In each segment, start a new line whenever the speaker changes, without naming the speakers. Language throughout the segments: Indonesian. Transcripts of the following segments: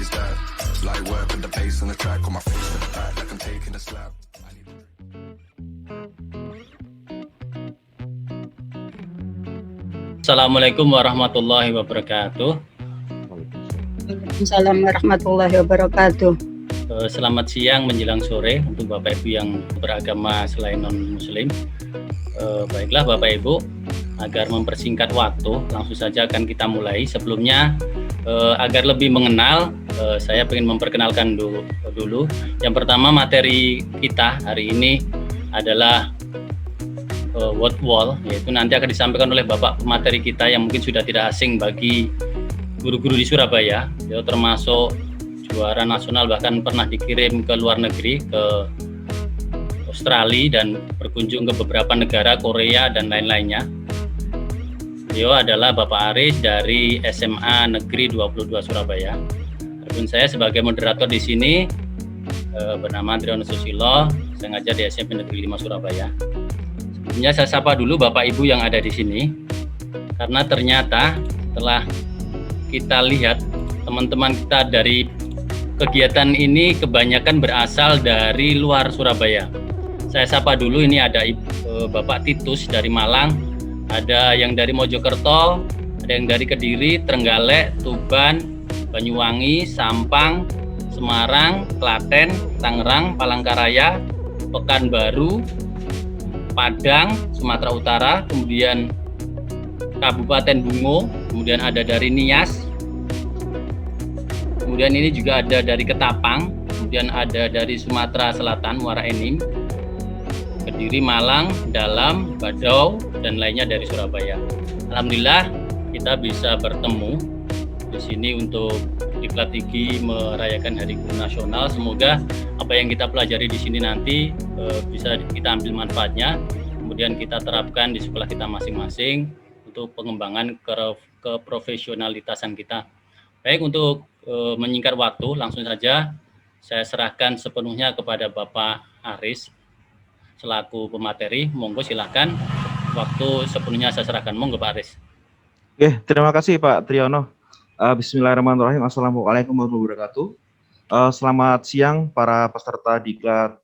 is that. Light work with the bass on the track, on my face to the back, like I'm taking a slap.
Assalamualaikum warahmatullahi wabarakatuh.
Waalaikumsalam warahmatullahi wabarakatuh.
Selamat siang menjelang sore untuk Bapak Ibu yang beragama selain non-muslim. Baiklah Bapak Ibu, agar mempersingkat waktu, langsung saja akan kita mulai. Sebelumnya, agar lebih mengenal, saya ingin memperkenalkan dulu. Yang pertama, materi kita hari ini adalah word wall, yaitu nanti akan disampaikan oleh Bapak pemateri kita yang mungkin sudah tidak asing bagi guru-guru di Surabaya. Dia termasuk juara nasional, bahkan pernah dikirim ke luar negeri, ke Australia dan berkunjung ke beberapa negara, Korea dan lain-lainnya. Beliau adalah Bapak Aris dari SMA Negeri 22 Surabaya. Adapun saya sebagai moderator di sini bernama Triyono Susilo, saya ngajar di SMP Negeri 5 Surabaya. Sebelumnya saya sapa dulu Bapak Ibu yang ada di sini, karena ternyata setelah kita lihat teman-teman kita dari kegiatan ini kebanyakan berasal dari luar Surabaya. Saya sapa dulu, ini ada Bapak Titus dari Malang, ada yang dari Mojokerto, ada yang dari Kediri, Trenggalek, Tuban, Banyuwangi, Sampang, Semarang, Klaten, Tangerang, Palangkaraya, Pekanbaru, Padang, Sumatera Utara, kemudian Kabupaten Bungo, kemudian ada dari Nias, kemudian ini juga ada dari Ketapang, kemudian ada dari Sumatera Selatan, Muara Enim, Kediri, Malang, Dalam, Badau, dan lainnya dari Surabaya. Alhamdulillah kita bisa bertemu di sini untuk Diklat Igi merayakan Hari Guru Nasional. Semoga apa yang kita pelajari di sini nanti bisa kita ambil manfaatnya, kemudian kita terapkan di sekolah kita masing-masing untuk pengembangan keprofesionalitasan kita. Baik, untuk menyingkat waktu, langsung saja saya serahkan sepenuhnya kepada Bapak Aris selaku pemateri. Monggo silahkan, waktu sepenuhnya saya serahkan. Monggo Pak Aris.
Oke, terima kasih Pak Triyono. Bismillahirrahmanirrahim. Assalamualaikum warahmatullahi wabarakatuh. Selamat siang para peserta Diklat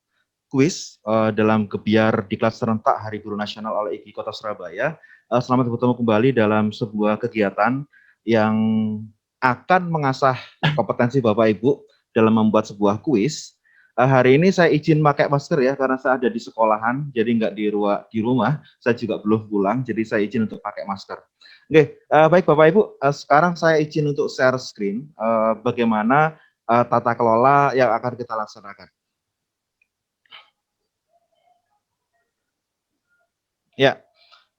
Kuis dalam Gebiar Diklat Serentak Hari Guru Nasional oleh IGI Kota Surabaya. Selamat bertemu kembali dalam sebuah kegiatan yang akan mengasah kompetensi Bapak Ibu dalam membuat sebuah kuis. Hari ini saya izin pakai masker ya, karena saya ada di sekolahan, jadi nggak di rumah. Saya juga belum pulang, jadi saya izin untuk pakai masker. Oke, baik Bapak Ibu, sekarang saya izin untuk share screen bagaimana tata kelola yang akan kita laksanakan. Ya,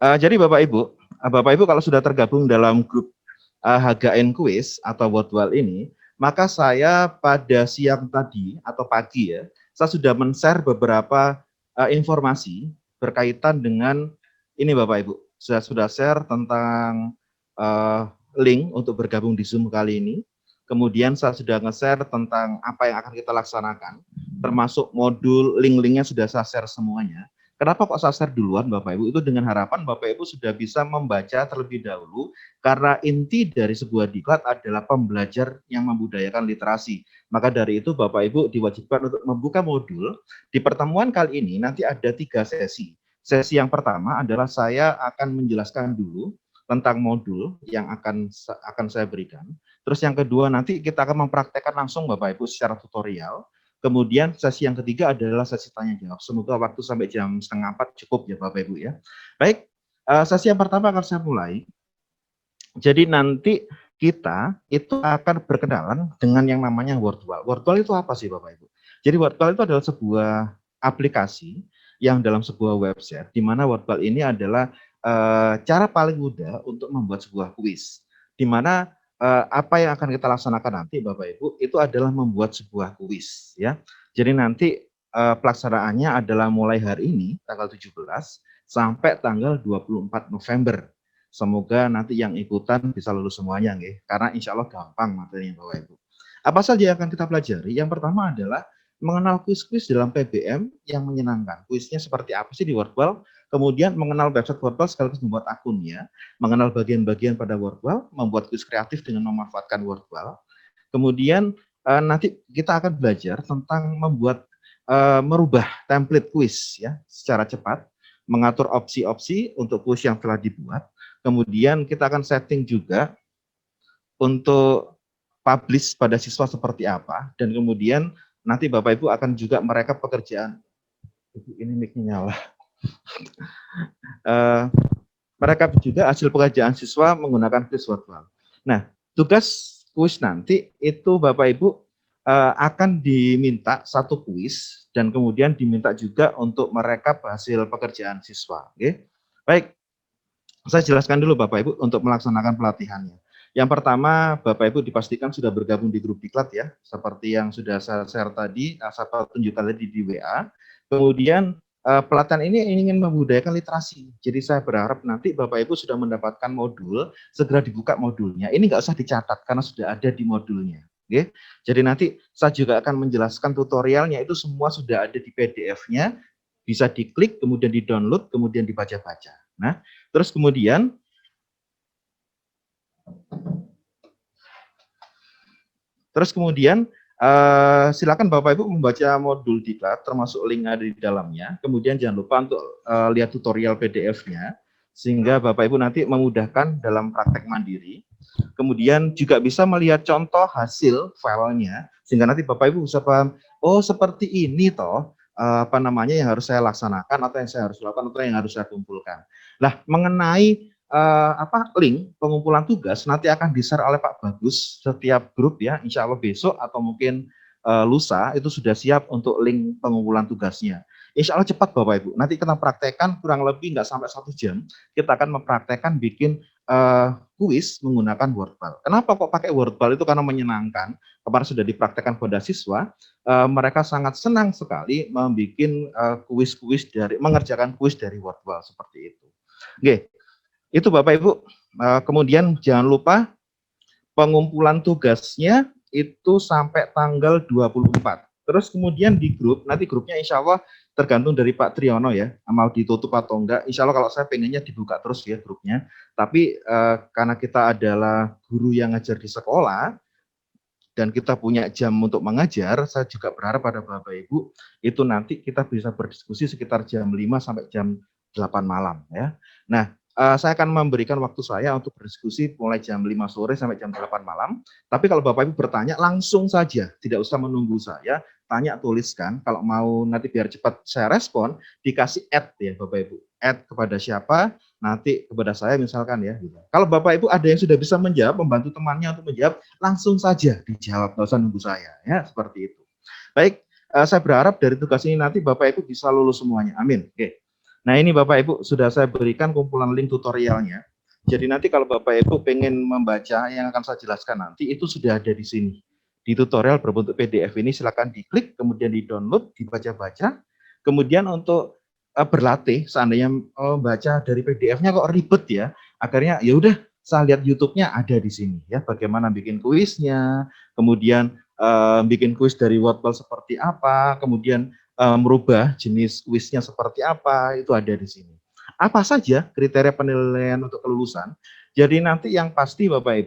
jadi Bapak Ibu kalau sudah tergabung dalam grup HGN Quiz atau Wordwall ini, maka saya pada siang tadi atau pagi ya, saya sudah men-share beberapa informasi berkaitan dengan ini Bapak Ibu. Saya sudah share tentang link untuk bergabung di Zoom kali ini. Kemudian saya sudah nge-share tentang apa yang akan kita laksanakan, termasuk modul link-linknya sudah saya share semuanya. Kenapa kok saya share duluan Bapak Ibu? Itu dengan harapan Bapak Ibu sudah bisa membaca terlebih dahulu, karena inti dari sebuah diklat adalah pembelajar yang membudayakan literasi. Maka dari itu Bapak Ibu diwajibkan untuk membuka modul. Di pertemuan kali ini nanti ada 3 sesi. Sesi yang pertama adalah saya akan menjelaskan dulu tentang modul yang akan saya berikan. Terus yang kedua nanti kita akan mempraktekkan langsung Bapak Ibu secara tutorial. Kemudian sesi yang ketiga adalah sesi tanya jawab. Semoga waktu sampai jam 3:30 cukup ya Bapak Ibu ya. Baik, sesi yang pertama akan saya mulai. Jadi nanti kita itu akan berkenalan dengan yang namanya Wordwall. Wordwall itu apa sih Bapak Ibu? Jadi Wordwall itu adalah sebuah aplikasi yang dalam sebuah website, di mana Wordwall ini adalah cara paling mudah untuk membuat sebuah kuis. Di mana apa yang akan kita laksanakan nanti Bapak Ibu itu adalah membuat sebuah kuis ya. Jadi nanti pelaksanaannya adalah mulai hari ini tanggal 17 sampai tanggal 24 November. Semoga nanti yang ikutan bisa lulus semuanya nggih, karena insya Allah gampang materinya Bapak Ibu. Apa saja yang akan kita pelajari? Yang pertama adalah mengenal kuis-kuis dalam PBM yang menyenangkan. Kuisnya seperti apa sih di Wordwall? Kemudian mengenal website Wordwall sekaligus membuat akunnya, mengenal bagian-bagian pada Wordwall, membuat kuis kreatif dengan memanfaatkan Wordwall. Kemudian nanti kita akan belajar tentang merubah template kuis ya secara cepat, mengatur opsi-opsi untuk kuis yang telah dibuat. Kemudian kita akan setting juga untuk publish pada siswa seperti apa, dan kemudian nanti Bapak Ibu akan juga merekap pekerjaan. Ini mic-nya nyala. Merekap juga hasil pekerjaan siswa menggunakan kuis virtual. Nah, tugas kuis nanti itu Bapak Ibu akan diminta satu kuis dan kemudian diminta juga untuk merekap hasil pekerjaan siswa. Oke, baik. Saya jelaskan dulu Bapak Ibu untuk melaksanakan pelatihannya. Yang pertama, Bapak Ibu dipastikan sudah bergabung di grup diklat ya, seperti yang sudah saya share tadi, saya tunjukkan tadi di WA. Kemudian pelatihan ini ingin membudayakan literasi. Jadi saya berharap nanti Bapak Ibu sudah mendapatkan modul, segera dibuka modulnya. Ini nggak usah dicatat karena sudah ada di modulnya. Oke. Jadi nanti saya juga akan menjelaskan tutorialnya, itu semua sudah ada di PDF-nya, bisa diklik, kemudian di-download, kemudian dibaca-baca. Nah, terus kemudian silakan Bapak Ibu membaca modul diklat, termasuk link ada di dalamnya. Kemudian jangan lupa untuk lihat tutorial PDF-nya, sehingga Bapak Ibu nanti memudahkan dalam praktek mandiri. Kemudian juga bisa melihat contoh hasil filenya, sehingga nanti Bapak Ibu bisa paham, oh seperti ini toh, yang harus saya laksanakan, atau yang saya harus lakukan, atau yang harus saya kumpulkan. Nah, mengenai link pengumpulan tugas nanti akan di-share oleh Pak Bagus setiap grup ya, insya Allah besok atau mungkin lusa itu sudah siap untuk link pengumpulan tugasnya. Insya Allah cepat Bapak Ibu, nanti kita praktekkan kurang lebih nggak sampai 1 jam, kita akan mempraktekkan bikin kuis menggunakan wordfile. Kenapa kok pakai wordfile? Itu karena menyenangkan, kemarin sudah dipraktekkan pada siswa, mereka sangat senang sekali membuat mengerjakan kuis dari wordfile seperti itu. Oke. Itu Bapak Ibu, kemudian jangan lupa pengumpulan tugasnya itu sampai tanggal 24. Terus kemudian di grup, nanti grupnya insya Allah tergantung dari Pak Triyono ya, mau ditutup atau enggak. Insya Allah kalau saya pengennya dibuka terus ya grupnya. Tapi karena kita adalah guru yang ngajar di sekolah, dan kita punya jam untuk mengajar, saya juga berharap pada Bapak Ibu, itu nanti kita bisa berdiskusi sekitar jam 5 sampai jam 8 malam ya. Nah, saya akan memberikan waktu saya untuk berdiskusi mulai jam 5 sore sampai jam 8 malam. Tapi kalau Bapak Ibu bertanya langsung saja, tidak usah menunggu saya, tanya tuliskan. Kalau mau nanti biar cepat saya respon, dikasih add ya Bapak Ibu. Add kepada siapa, nanti kepada saya misalkan ya. Kalau Bapak Ibu ada yang sudah bisa menjawab, membantu temannya untuk menjawab, langsung saja dijawab, nggak usah nunggu saya ya, seperti itu. Baik, saya berharap dari tugas ini nanti Bapak Ibu bisa lulus semuanya. Amin. Oke. Nah ini Bapak Ibu sudah saya berikan kumpulan link tutorialnya. Jadi nanti kalau Bapak Ibu pengen membaca yang akan saya jelaskan nanti itu sudah ada di sini. Di tutorial berbentuk PDF ini silakan diklik, kemudian di-download, dibaca-baca. Kemudian untuk berlatih, seandainya baca dari PDF-nya kok ribet ya, akhirnya ya udah saya lihat YouTube-nya ada di sini ya. Bagaimana bikin kuisnya, kemudian bikin kuis dari wordfile seperti apa, kemudian merubah jenis kuisnya seperti apa, itu ada di sini. Apa saja kriteria penilaian untuk kelulusan? Jadi nanti yang pasti Bapak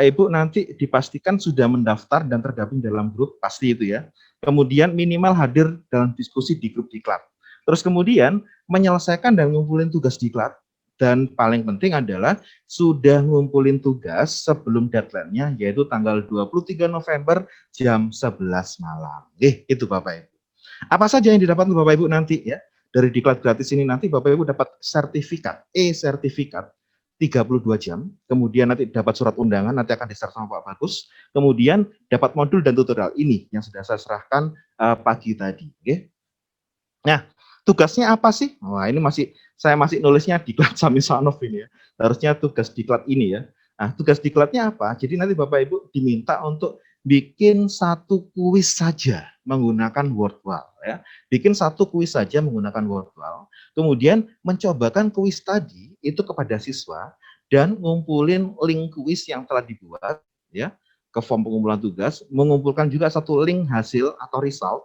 Ibu nanti dipastikan sudah mendaftar dan tergabung dalam grup, pasti itu ya. Kemudian minimal hadir dalam diskusi di grup diklat. Terus kemudian menyelesaikan dan ngumpulin tugas diklat. Dan paling penting adalah sudah ngumpulin tugas sebelum deadline-nya, yaitu tanggal 23 November jam 11 malam. Itu Bapak Ibu. Apa saja yang didapatkan Bapak Ibu nanti ya, dari diklat gratis ini nanti Bapak Ibu dapat sertifikat, e-sertifikat 32 jam, kemudian nanti dapat surat undangan, nanti akan di-share sama Pak Bagus, kemudian dapat modul dan tutorial ini yang sudah saya serahkan pagi tadi. Nah, tugasnya apa sih? Wah, ini saya masih nulisnya diklat Sami Sanov ini ya. Harusnya tugas diklat ini ya. Nah, tugas diklatnya apa? Jadi nanti Bapak Ibu diminta untuk bikin satu kuis saja menggunakan wordfile ya. Bikin satu kuis saja menggunakan wordfile. Kemudian mencobakan kuis tadi itu kepada siswa dan ngumpulin link kuis yang telah dibuat ya ke form pengumpulan tugas, mengumpulkan juga satu link hasil atau result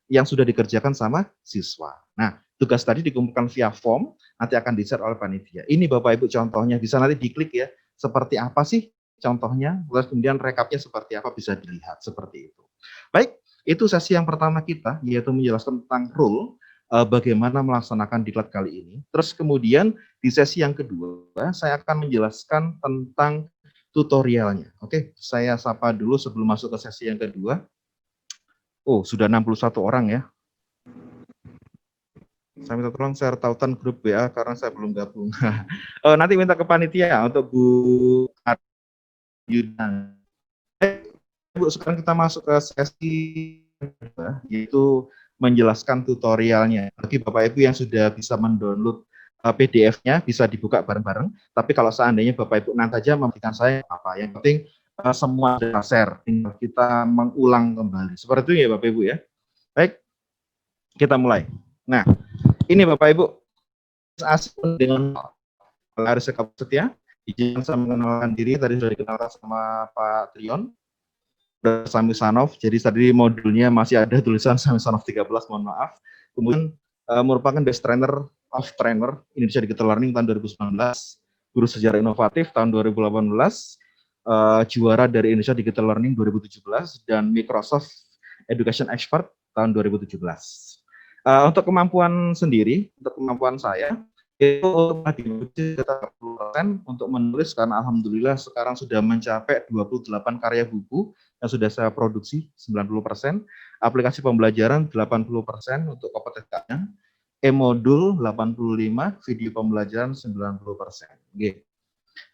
yang sudah dikerjakan sama siswa. Nah, tugas tadi dikumpulkan via form, nanti akan di-share oleh panitia. Ini Bapak Ibu contohnya, bisa nanti diklik ya, seperti apa sih contohnya, terus kemudian rekapnya seperti apa bisa dilihat seperti itu. Baik, itu sesi yang pertama kita, yaitu menjelaskan tentang rule, bagaimana melaksanakan diklat kali ini. Terus kemudian di sesi yang kedua, saya akan menjelaskan tentang tutorialnya. Oke, saya sapa dulu sebelum masuk ke sesi yang kedua. Oh, sudah 61 orang ya. Saya minta tolong share tautan grup WA karena saya belum gabung. Nanti minta ke panitia untuk Bu Yuna. Bu, sekarang kita masuk ke sesi kedua, yaitu menjelaskan tutorialnya. Bagi Bapak Ibu yang sudah bisa mendownload PDF-nya bisa dibuka bareng-bareng. Tapi kalau seandainya Bapak Ibu nanti aja memberikan saya apa, yang penting semua sudah share, tinggal kita mengulang kembali. Seperti itu ya Bapak Ibu ya. Baik, kita mulai. Nah, ini Bapak Ibu, asik dengan Aris Setia. Izin saya mengenalkan diri, tadi sudah dikenalkan sama Pak Trion. Samisanov, jadi tadi modulnya masih ada tulisan Samisanov 13, mohon maaf. Kemudian merupakan best trainer of trainer Indonesia Digital Learning tahun 2019, guru sejarah inovatif tahun 2018, juara dari Indonesia Digital Learning 2017, dan Microsoft Education Expert tahun 2017. Untuk kemampuan sendiri, untuk kemampuan saya, itu diuji 30% untuk menulis, karena alhamdulillah sekarang sudah mencapai 28 karya buku yang sudah saya produksi 90%, aplikasi pembelajaran 80% untuk kompetensinya, e-modul 85, video pembelajaran 90%. Oke.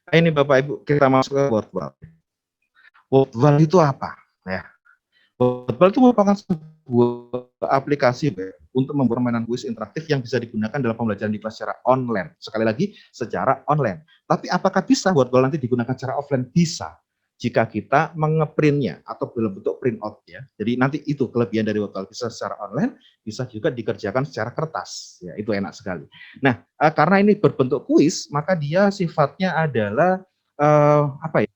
Nah, ini Bapak Ibu, kita masuk ke Wordwall. Wordwall itu apa? Ya. Wordwall itu merupakan sebuah aplikasi untuk membuat permainan kuis interaktif yang bisa digunakan dalam pembelajaran di kelas secara online. Sekali lagi, secara online. Tapi apakah bisa Wordwall nanti digunakan secara offline? Bisa. Jika kita mengeprintnya atau dalam bentuk print out ya. Jadi nanti itu kelebihan dari Wordwall, bisa secara online, bisa juga dikerjakan secara kertas. Ya, itu enak sekali. Nah, karena ini berbentuk kuis, maka dia sifatnya adalah apa ya?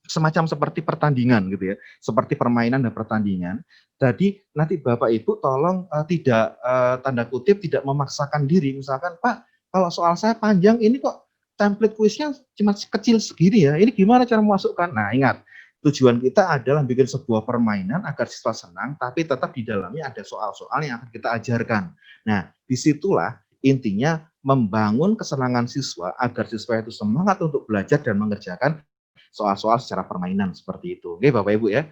Semacam seperti pertandingan gitu ya, seperti permainan dan pertandingan. Jadi nanti Bapak Ibu tolong tidak tanda kutip tidak memaksakan diri. Misalkan Pak, kalau soal saya panjang ini kok template kuisnya cuma kecil segini ya. Ini gimana cara memasukkan? Nah, ingat, tujuan kita adalah bikin sebuah permainan agar siswa senang, tapi tetap di dalamnya ada soal-soal yang akan kita ajarkan. Nah, disitulah intinya membangun kesenangan siswa agar siswa itu semangat untuk belajar dan mengerjakan soal-soal secara permainan seperti itu. Oke, Bapak Ibu ya.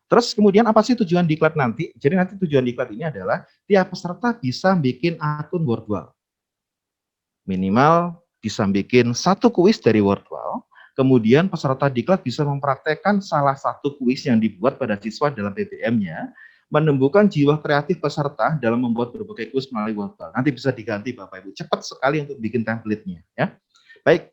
Terus kemudian apa sih tujuan diklat nanti? Jadi nanti tujuan diklat ini adalah tiap peserta bisa bikin akun Wordwall. Minimal bisa bikin satu kuis dari Wordwall. Kemudian peserta diklat bisa mempraktekkan salah satu kuis yang dibuat pada siswa dalam PBM-nya, menumbuhkan jiwa kreatif peserta dalam membuat berbagai kuis melalui Wordwall. Nanti bisa diganti Bapak Ibu. Cepat sekali untuk bikin template-nya ya. Baik.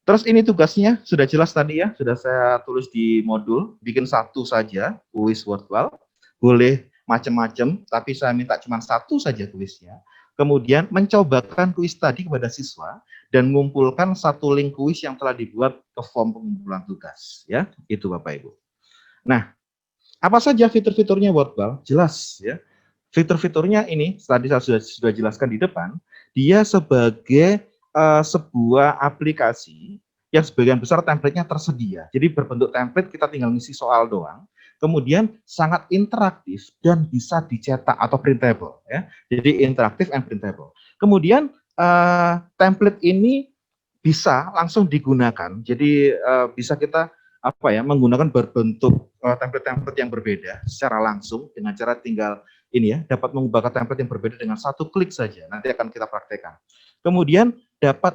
Terus ini tugasnya sudah jelas tadi ya, sudah saya tulis di modul, bikin satu saja kuis Wordwall, boleh macam-macam, tapi saya minta cuma satu saja kuisnya. Kemudian mencobakan kuis tadi kepada siswa dan mengumpulkan satu link kuis yang telah dibuat ke form pengumpulan tugas. Ya, itu Bapak Ibu. Nah, apa saja fitur-fiturnya Wordwall? Jelas ya. Fitur-fiturnya ini tadi saya sudah jelaskan di depan, dia sebagai sebuah aplikasi yang sebagian besar template-nya tersedia. Jadi berbentuk template, kita tinggal ngisi soal doang. Kemudian sangat interaktif dan bisa dicetak atau printable ya. Jadi interaktif and printable. Kemudian template ini bisa langsung digunakan. Jadi bisa kita menggunakan berbentuk template-template yang berbeda secara langsung dengan cara tinggal ini ya, dapat mengubah template yang berbeda dengan satu klik saja. Nanti akan kita praktekkan. Kemudian dapat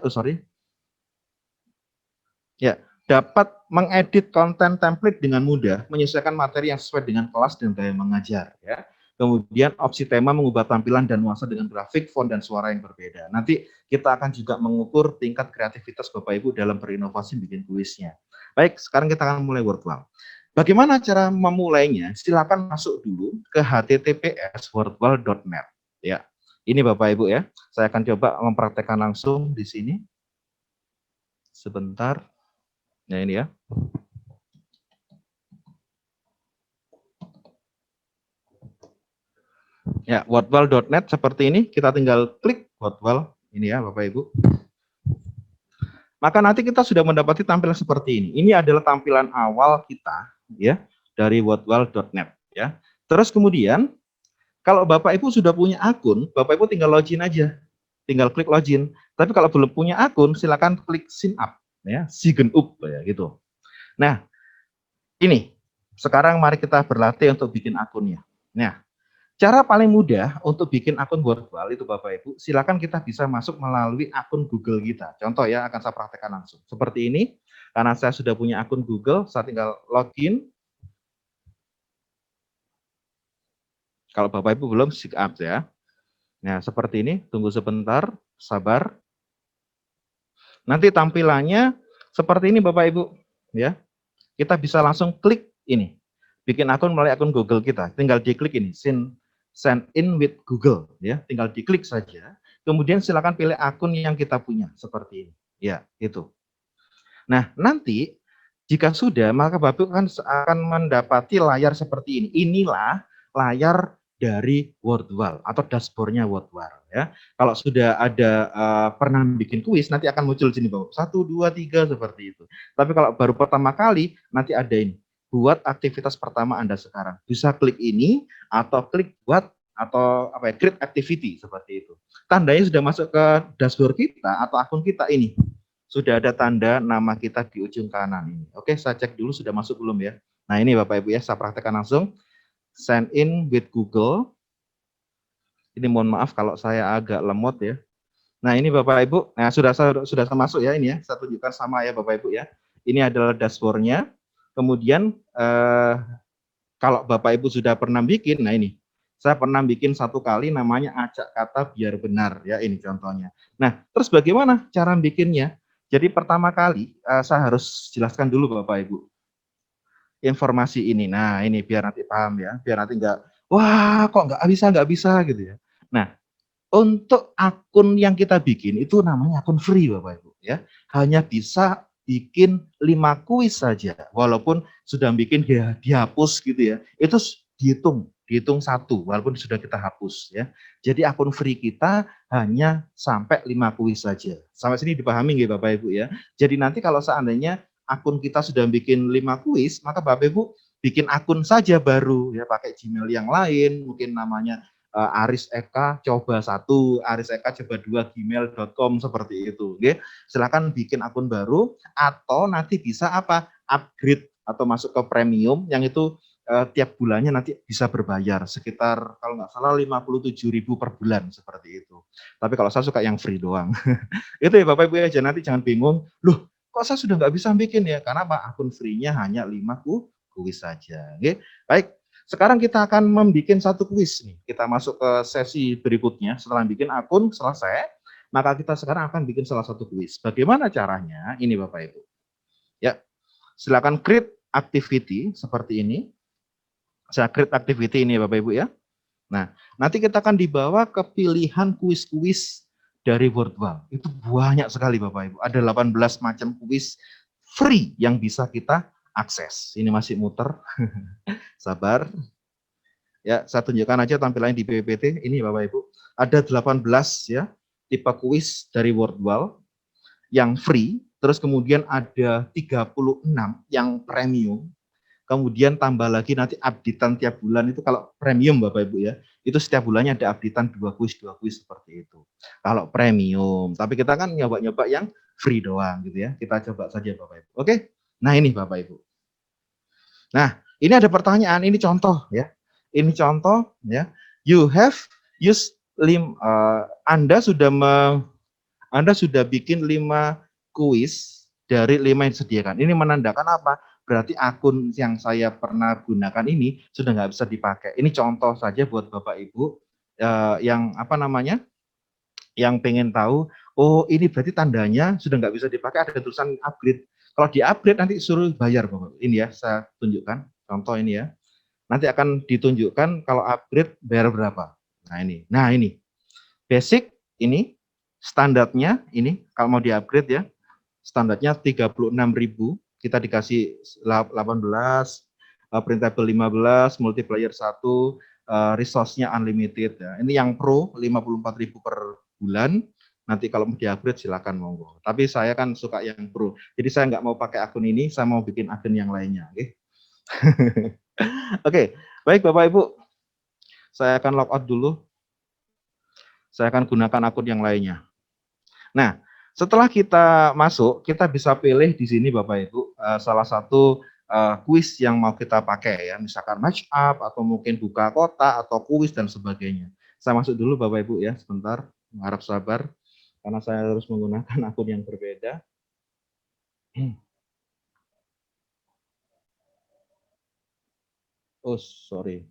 dapat mengedit konten template dengan mudah, menyesuaikan materi yang sesuai dengan kelas dan gaya mengajar ya. Kemudian opsi tema mengubah tampilan dan nuansa dengan grafik, font dan suara yang berbeda. Nanti kita akan juga mengukur tingkat kreativitas Bapak Ibu dalam berinovasi bikin kuisnya. Baik, sekarang kita akan mulai Wordwall. Bagaimana cara memulainya? Silakan masuk dulu ke https://wordwall.net ya. Ini Bapak Ibu ya. Saya akan coba mempraktekkan langsung di sini. Sebentar. Nah, ini ya. Ya, wordwall.net seperti ini. Kita tinggal klik Wordwall. Ini ya Bapak Ibu. maka nanti kita sudah mendapati tampilan seperti ini. Ini adalah tampilan awal kita ya dari wordwall.net ya. Terus kemudian kalau Bapak Ibu sudah punya akun, Bapak Ibu tinggal login aja. Tinggal klik login. Tapi kalau belum punya akun, silakan klik sign up ya, sign up ya gitu. Nah, ini sekarang mari kita berlatih untuk bikin akunnya. Nah, cara paling mudah untuk bikin akun Wordwall itu Bapak Ibu, silakan kita bisa masuk melalui akun Google kita. Contoh ya, akan saya praktekkan langsung. Seperti ini, karena saya sudah punya akun Google, saya tinggal login. Kalau Bapak Ibu belum, sign up ya. Nah, seperti ini, tunggu sebentar, sabar. Nanti tampilannya seperti ini Bapak Ibu, ya. Kita bisa langsung klik ini. Bikin akun melalui akun Google kita. Tinggal diklik ini, sign in with Google, ya. Tinggal diklik saja. Kemudian silakan pilih akun yang kita punya, seperti ini. Ya, itu. Nah, nanti jika sudah, maka Bapak Ibu akan mendapati layar seperti ini. Inilah layar dari Wordwall atau dashboardnya Wordwall ya. Kalau sudah ada pernah bikin kuis, nanti akan muncul sini Bapak. 1, 2, 3 seperti itu. Tapi kalau baru pertama kali, nanti ada ini. Buat aktivitas pertama Anda sekarang. Bisa klik ini atau klik buat atau apa ya, create activity seperti itu. Tandanya sudah masuk ke dashboard kita atau akun kita ini. Sudah ada tanda nama kita di ujung kanan ini. Oke, saya cek dulu sudah masuk belum ya. Nah, ini Bapak Ibu ya, saya praktekkan langsung. Sign in with Google. Ini mohon maaf kalau saya agak lemot ya. Nah, ini Bapak Ibu. Nah, sudah masuk ya ini ya. Saya tunjukkan sama ya Bapak Ibu ya. Ini adalah dashboard-nya. Kemudian kalau Bapak Ibu sudah pernah bikin, nah ini. Saya pernah bikin satu kali namanya acak kata biar benar ya, ini contohnya. Nah, terus bagaimana cara bikinnya? Jadi pertama kali saya harus jelaskan dulu Bapak Ibu informasi ini. Nah, ini biar nanti paham ya, biar nanti enggak, wah kok nggak bisa gitu ya. Nah, untuk akun yang kita bikin itu namanya akun free Bapak Ibu ya. Hanya bisa bikin 5 kuis saja. Walaupun sudah bikin dia dihapus gitu ya. Itu dihitung 1 walaupun sudah kita hapus ya. Jadi akun free kita hanya sampai 5 kuis saja. Sampai sini dipahami nggih Bapak Ibu ya. Jadi nanti kalau seandainya akun kita sudah bikin 5 kuis, maka Bapak Ibu bikin akun saja baru ya, pakai Gmail yang lain, mungkin namanya Aris Eka coba 1, Aris Eka coba 2 gmail.com seperti itu. Oke. Silakan bikin akun baru atau nanti bisa apa? Upgrade atau masuk ke premium yang itu tiap bulannya nanti bisa berbayar sekitar kalau nggak salah 57.000 per bulan seperti itu. Tapi kalau saya suka yang free doang. Itu ya Bapak Ibu ya, nanti jangan bingung, loh kok saya sudah nggak bisa bikin ya? Karena apa? Akun free-nya hanya 5 kuis saja. Oke. Baik, sekarang kita akan membuat satu kuis nih. Kita masuk ke sesi berikutnya. Setelah bikin akun selesai, maka kita sekarang akan bikin salah satu kuis. Bagaimana caranya? Ini Bapak Ibu. Ya, silakan create activity seperti ini. Saya create activity ini Bapak Ibu ya. Nah, nanti kita akan dibawa ke pilihan kuis-kuis dari Wordwall. Itu banyak sekali Bapak Ibu. Ada 18 macam kuis free yang bisa kita akses. Ini masih muter. Sabar. Ya, saya tunjukkan aja tampilannya di PPT. Ini Bapak Ibu. Ada 18 ya tipe kuis dari Wordwall yang free. Terus kemudian ada 36 yang premium. Kemudian tambah lagi nanti updatean tiap bulan itu kalau premium Bapak Ibu ya, itu setiap bulannya ada updatean 2 kuis seperti itu. Kalau premium, tapi kita kan nyoba-nyoba yang free doang gitu ya. Kita coba saja Bapak Ibu. Oke. Nah, ini Bapak Ibu. Nah, ini ada pertanyaan, ini contoh ya. Ini contoh ya. You have used Anda sudah bikin 5 kuis dari 5 yang disediakan. Ini menandakan apa? Berarti akun yang saya pernah gunakan ini sudah nggak bisa dipakai. Ini contoh saja buat Bapak Ibu yang apa namanya, yang pengen tahu, oh ini berarti tandanya sudah nggak bisa dipakai, ada tulisan upgrade. Kalau di-upgrade nanti suruh bayar Bapak. Ini ya, saya tunjukkan contoh ini ya. Nanti akan ditunjukkan kalau upgrade bayar berapa. Nah ini basic, ini standarnya ini kalau mau di-upgrade ya, standarnya 36.000. Kita dikasih 18, printable 15, multiplayer 1, resource-nya unlimited ya. Ini yang pro 54.000 per bulan, Nanti kalau mau di-upgrade silakan monggo. Tapi saya kan suka yang Pro. Jadi saya nggak mau pakai akun ini, saya mau bikin akun yang lainnya. Oke. Oke, baik Bapak Ibu. Saya akan logout dulu. Saya akan gunakan akun yang lainnya. Nah, setelah kita masuk, kita bisa pilih di sini Bapak Ibu salah satu kuis yang mau kita pakai ya, misalkan match up atau mungkin buka kotak atau kuis dan sebagainya. Saya masuk dulu Bapak Ibu ya, sebentar, harap sabar karena saya harus menggunakan akun yang berbeda. Oh, sorry.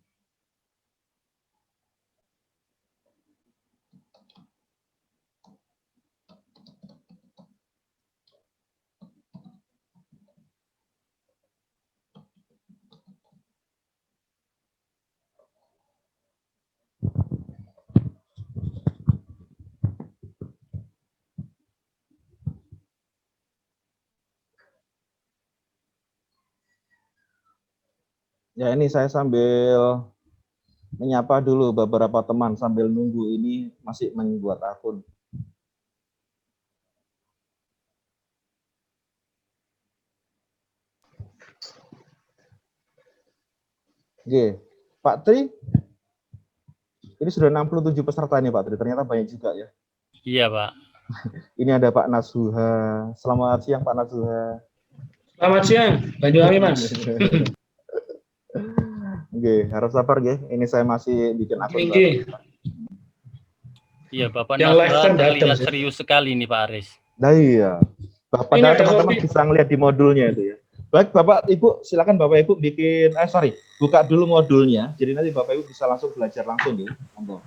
Ya, ini saya sambil menyapa dulu beberapa teman sambil nunggu ini masih membuat akun. Oke, Pak Tri, ini sudah 67 peserta nih Pak Tri, ternyata banyak juga ya.
Iya Pak.
Ini ada Pak Nasuha. Selamat siang Pak Nasuha.
Selamat siang, Banyuwangi Mas.
Oke, harap sabar ya. Ini saya masih bikin akun.
Iya, Bapak
yang live kan
terlihat serius sekali nih Pak Aris.
Nah iya. Padahal teman-teman bisa ngeliat di modulnya itu ya. Baik Bapak Ibu, silakan Bapak Ibu bikin, buka dulu modulnya. Jadi nanti Bapak Ibu bisa langsung belajar langsung ya. Monggo.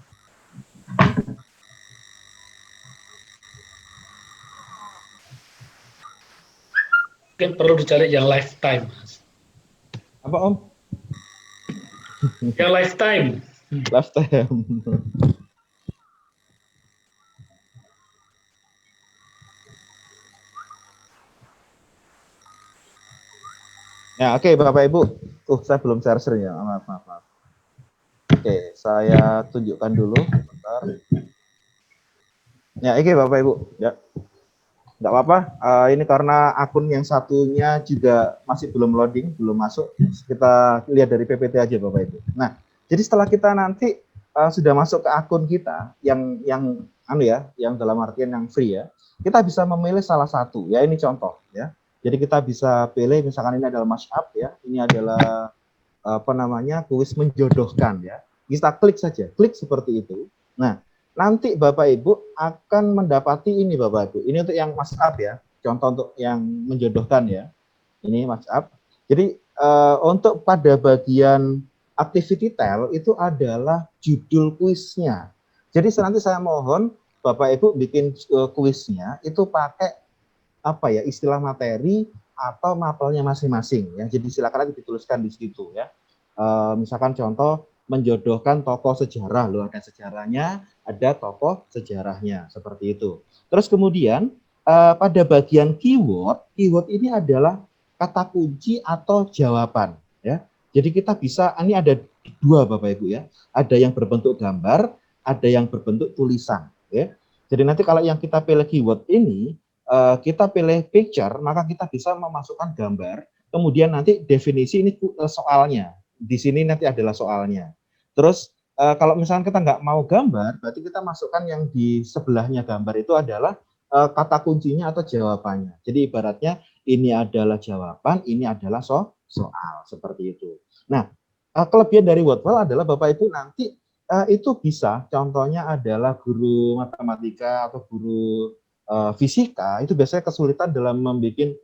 Mungkin perlu dicari yang lifetime.
Apa Om?
Yang lifetime.
Lifetime. Ya, oke Bapak Ibu. Saya belum share ya. Maaf. Oke, saya tunjukkan dulu. Bentar. Ya, oke Bapak Ibu. Ya. Nggak apa-apa, ini karena akun yang satunya juga masih belum loading, belum masuk. Kita lihat dari PPT aja Bapak Ibu. Nah, jadi setelah kita nanti sudah masuk ke akun kita yang dalam artian yang free ya, kita bisa memilih salah satu. Ya ini contoh ya. Jadi kita bisa pilih misalkan ini adalah mashup ya, ini adalah kuis menjodohkan ya. Kita klik saja, klik seperti itu. Nah, nanti Bapak Ibu akan mendapati ini Bapak Ibu. Ini untuk yang mashup ya. Contoh untuk yang menjodohkan ya. Ini mashup. Jadi untuk pada bagian activity tile itu adalah judul kuisnya. Jadi nanti saya mohon Bapak Ibu bikin kuisnya itu pakai istilah materi atau mapelnya masing-masing ya. Jadi silakan aja dituliskan di situ ya. Misalkan contoh menjodohkan tokoh sejarah, loh ada sejarahnya, ada tokoh sejarahnya, seperti itu. Terus kemudian pada bagian keyword ini adalah kata kunci atau jawaban ya. Jadi kita bisa, ini ada dua Bapak Ibu ya, ada yang berbentuk gambar, ada yang berbentuk tulisan ya. Jadi nanti kalau yang kita pilih keyword ini, kita pilih picture, maka kita bisa memasukkan gambar, kemudian nanti definisi ini soalnya, di sini nanti adalah soalnya. Terus kalau misalnya kita nggak mau gambar, berarti kita masukkan yang di sebelahnya gambar itu adalah kata kuncinya atau jawabannya. Jadi ibaratnya ini adalah jawaban, ini adalah soal, seperti itu. Nah, kelebihan dari Wordwall adalah Bapak Ibu nanti itu bisa, contohnya adalah guru matematika atau guru fisika, itu biasanya kesulitan dalam membuat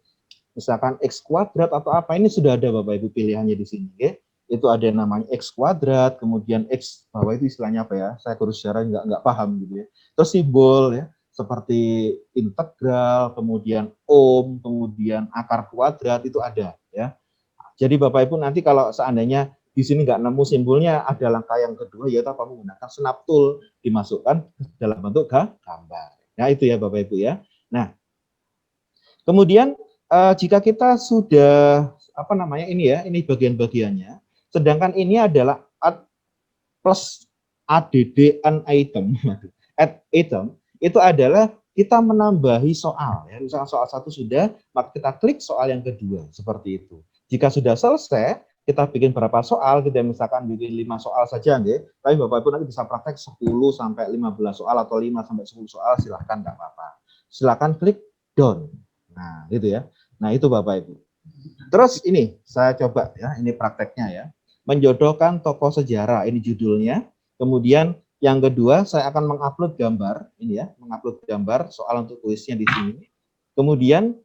misalkan X kuadrat atau apa, ini sudah ada Bapak Ibu pilihannya di sini. Ya. Itu ada yang namanya X kuadrat, kemudian X bawah itu istilahnya apa ya, saya kurus secara nggak paham gitu ya. Terus simbol ya, seperti integral, kemudian ohm, kemudian akar kuadrat itu ada ya. Jadi Bapak Ibu nanti kalau seandainya di sini nggak nemu simbolnya, ada langkah yang kedua yaitu apa, menggunakan snap tool, dimasukkan dalam bentuk gambar. Nah itu ya Bapak Ibu ya. Nah kemudian jika kita sudah ini bagian-bagiannya, sedangkan ini adalah add plus add an item, add item, itu adalah kita menambahi soal. Ya. Misalkan soal 1 sudah, maka kita klik soal yang kedua, seperti itu. Jika sudah selesai, kita bikin berapa soal, kita misalkan bikin 5 soal saja, nggih. Tapi Bapak Ibu nanti bisa praktek 10 sampai 15 soal atau 5 sampai 10 soal, silahkan, nggak apa-apa. Silahkan klik done. Nah, gitu ya. Nah, itu Bapak Ibu. Terus ini, saya coba ya, ini prakteknya ya. Menjodohkan tokoh sejarah, ini judulnya. Kemudian yang kedua, saya akan mengupload gambar, ini ya, mengupload gambar soal untuk kuisnya di sini. Kemudian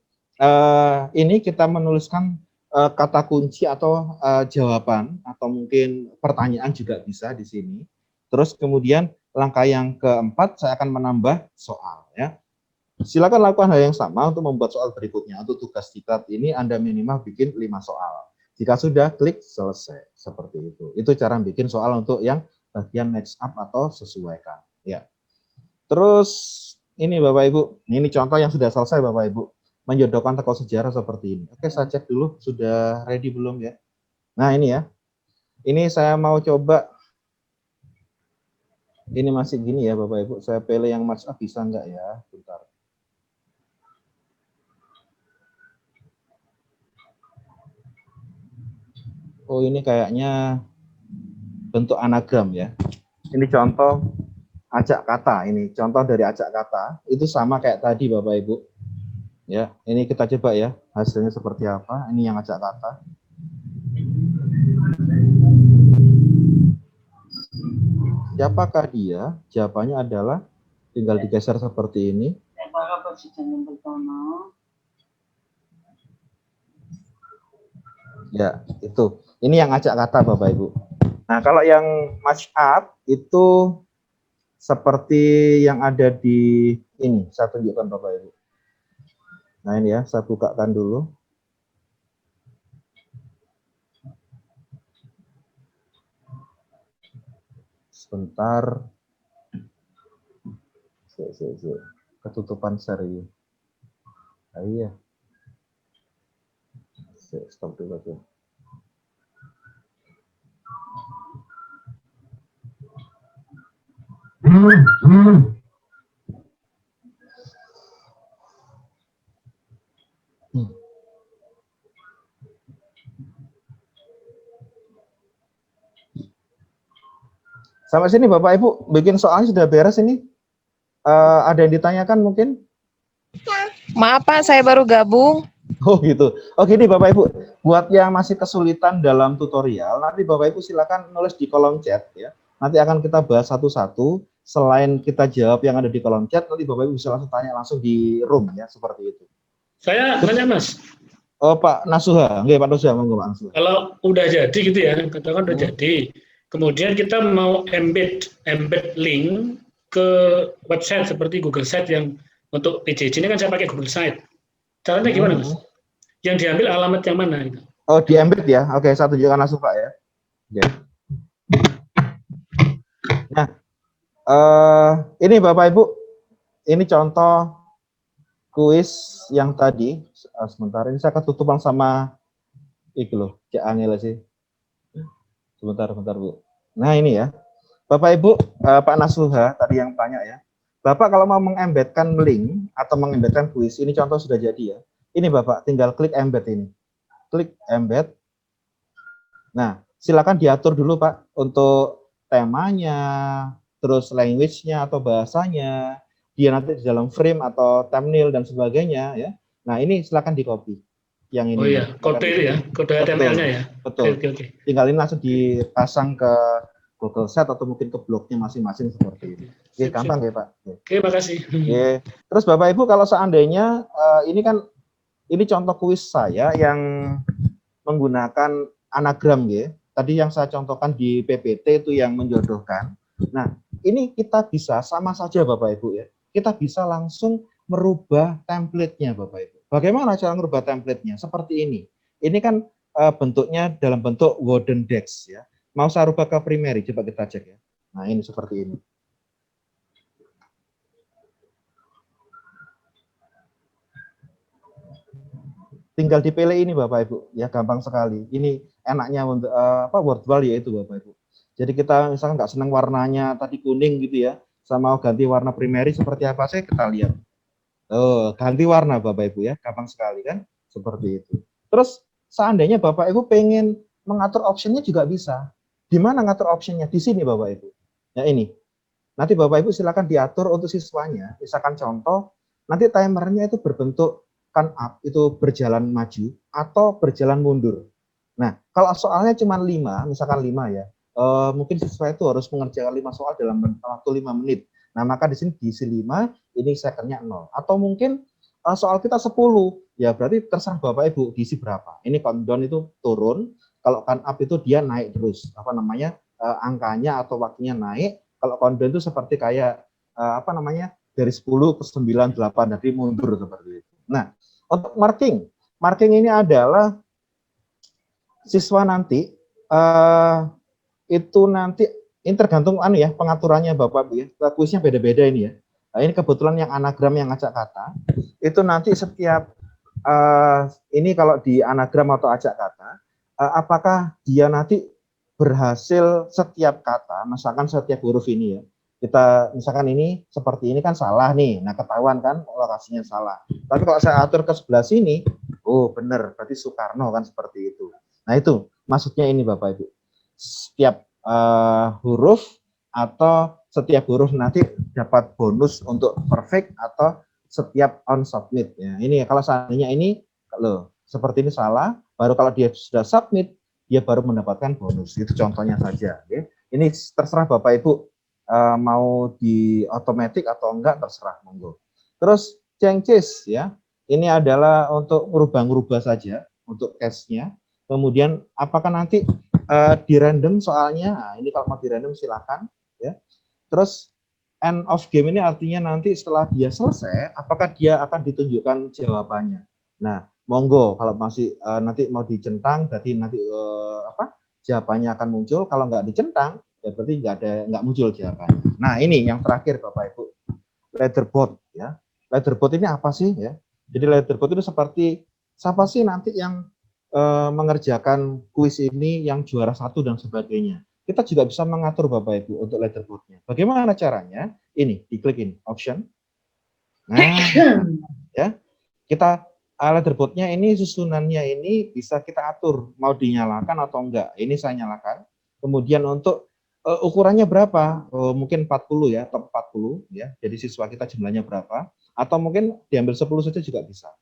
ini kita menuliskan kata kunci atau jawaban atau mungkin pertanyaan juga bisa di sini. Terus kemudian langkah yang keempat saya akan menambah soal ya. Silakan lakukan hal yang sama untuk membuat soal berikutnya. Untuk tugas diklat ini Anda minimal bikin 5 soal. Jika sudah, klik selesai seperti itu. Itu cara bikin soal untuk yang bagian match up atau sesuaikan ya. Terus ini Bapak Ibu, ini contoh yang sudah selesai Bapak Ibu. Menjodohkan tokoh sejarah seperti ini. Oke, saya cek dulu sudah ready belum ya. Nah, ini ya. Ini saya mau coba. Ini masih gini ya Bapak Ibu. Saya pilih yang match up bisa enggak ya? Bentar. Oh, ini kayaknya bentuk anagram ya. Ini contoh ajak kata. Ini contoh dari ajak kata. Itu sama kayak tadi Bapak Ibu. Ya, ini kita coba ya, hasilnya seperti apa. Ini yang ajak kata. Siapakah dia? Jawabannya adalah tinggal digeser seperti ini. Ya, itu. Ini yang ajak kata Bapak Ibu. Nah, kalau yang match up itu seperti yang ada di ini. Saya tunjukkan Bapak Ibu. Nah ini ya, saya bukakan dulu. Sebentar. Ketutupan seri. Ah, iya. Stop dulu aja. Sampai sini Bapak Ibu, bikin soalnya sudah beres ini? Ada yang ditanyakan mungkin?
Maaf Pak, saya baru gabung.
Oh gitu. Oh gini Bapak Ibu, buat yang masih kesulitan dalam tutorial, nanti Bapak Ibu silakan nulis di kolom chat ya. Nanti akan kita bahas satu-satu. Selain kita jawab yang ada di kolom chat, nanti Bapak Ibu bisa langsung tanya langsung di room ya, seperti itu.
Saya nanya Mas.
Oh Pak Nasuha, enggak Pak Nasuha, monggo Pak Nasuha.
Kalau udah jadi gitu ya, katakan udah jadi, kemudian kita mau embed link ke website seperti Google Site yang untuk PJJ ini kan saya pakai Google Site. Caranya gimana Mas? Yang diambil alamat yang mana? Gitu?
Oh di embed ya? Oke, saya tunjukkan langsung Pak ya. Oke. Nah, ini Bapak Ibu, ini contoh kuis yang tadi. Sebentar, ini saya ketutupan sama iki loh, Cak Angel sih. Sebentar Bu. Nah ini ya, Bapak Ibu, Pak Nasuha tadi yang tanya ya. Bapak kalau mau mengembedkan link atau mengembedkan kuis, ini contoh sudah jadi ya. Ini Bapak tinggal klik embed ini. Klik embed. Nah, silakan diatur dulu Pak untuk temanya, terus language-nya atau bahasanya, dia nanti di dalam frame atau thumbnail dan sebagainya ya. Nah, ini silakan di-copy. Yang ini.
Oh iya, kode itu ya, kode HTML-nya ya.
Betul.
Oke.
Tinggal ini langsung dipasang ke Google Site atau mungkin ke blognya masing-masing seperti ini. Oke, gampang ya Pak.
Oke, makasih.
Oke. Terus Bapak Ibu kalau seandainya ini contoh kuis saya yang menggunakan anagram ya. Tadi yang saya contohkan di PPT itu yang menjodohkan. Nah, ini kita bisa sama saja Bapak Ibu ya. Kita bisa langsung merubah template-nya Bapak Ibu. Bagaimana cara merubah template-nya? Seperti ini. Ini kan bentuknya dalam bentuk Wooden Dex ya. Mau saya rubah ke primary, coba kita cek ya. Nah, ini seperti ini. Tinggal dipilih ini Bapak Ibu, ya gampang sekali. Ini enaknya untuk Wordwall ya itu Bapak Ibu. Jadi kita misalkan nggak senang warnanya tadi kuning gitu ya, Saya mau ganti warna primary seperti apa sih? Kita lihat. Oh, ganti warna Bapak Ibu ya, gampang sekali kan? Seperti itu. Terus seandainya Bapak Ibu pengen mengatur optionnya juga bisa. Di mana ngatur optionnya? Di sini Bapak Ibu. Ya ini. Nanti Bapak Ibu silakan diatur untuk siswanya. Misalkan contoh, nanti timernya itu berbentuk kan up, itu berjalan maju atau berjalan mundur. Nah, kalau soalnya cuma 5, misalkan 5 ya, mungkin siswa itu harus mengerjakan 5 soal dalam waktu 5 menit. Nah, maka di sini diisi 5, ini secondnya 0. Atau mungkin soal kita 10, ya berarti terserah Bapak Ibu diisi berapa. Ini countdown itu turun, kalau count up itu dia naik terus, apa namanya, angkanya atau waktunya naik. Kalau countdown itu seperti kayak apa namanya, dari 10 ke 9, 8, jadi mundur seperti itu. Nah, untuk marking ini adalah siswa nanti itu nanti ini tergantung ya pengaturannya Bapak Bu ya. Kuisnya beda-beda ini ya. Nah, ini kebetulan yang anagram yang acak kata itu nanti setiap ini kalau di anagram atau acak kata apakah dia nanti berhasil setiap kata, misalkan setiap huruf ini ya. Kita misalkan ini seperti ini kan salah nih. Nah, ketahuan kan lokasinya salah. Tapi kalau saya atur ke sebelah sini, oh benar, berarti Soekarno kan seperti itu. Nah, itu maksudnya ini Bapak Ibu. Setiap huruf atau setiap huruf nanti dapat bonus untuk perfect atau setiap on submit ya. Ini kalau seandainya ini kalau seperti ini salah, baru kalau dia sudah submit dia baru mendapatkan bonus. Itu contohnya saja. Ya. Ini terserah Bapak Ibu mau di otomatis atau enggak, terserah monggo. Terus changes ya. Ini adalah untuk merubah-merubah saja untuk case-nya. Kemudian apakah nanti di random soalnya? Nah, ini kalau mau di random silakan ya. Terus end of game ini artinya nanti setelah dia selesai apakah dia akan ditunjukkan jawabannya. Nah, monggo kalau masih nanti mau dicentang berarti nanti jawabannya akan muncul. Kalau nggak dicentang ya berarti nggak muncul jawabannya. Nah, ini yang terakhir Bapak Ibu. Leaderboard ya. Leaderboard ini apa sih ya? Jadi leaderboard itu seperti siapa sih nanti yang mengerjakan kuis ini yang juara 1 dan sebagainya. Kita juga bisa mengatur Bapak Ibu untuk leaderboardnya. Bagaimana caranya? Ini diklik ini option. Nah, ya kita leaderboardnya ini susunannya ini bisa kita atur mau dinyalakan atau enggak. Ini saya nyalakan. Kemudian untuk ukurannya berapa? Mungkin 40 ya, top 40 ya. Jadi siswa kita jumlahnya berapa? Atau mungkin diambil 10 saja juga bisa.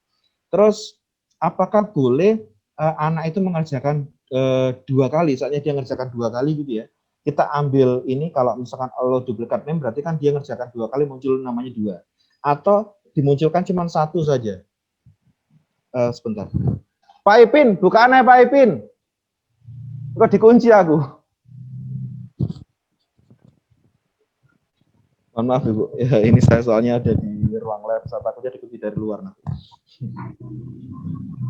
Terus apakah boleh anak itu mengerjakan 2 kali, soalnya dia mengerjakan 2 kali gitu ya. Kita ambil ini kalau misalkan allow duplicate name berarti kan dia mengerjakan 2 kali muncul namanya 2. Atau dimunculkan cuma 1 saja. Sebentar. Pak Ipin, bukaannya Pak Ipin. Kok dikunci aku. Mohon maaf Ibu. Ya, ini saya soalnya ada di ruang lab, saya takutnya dikunci dari luar nanti.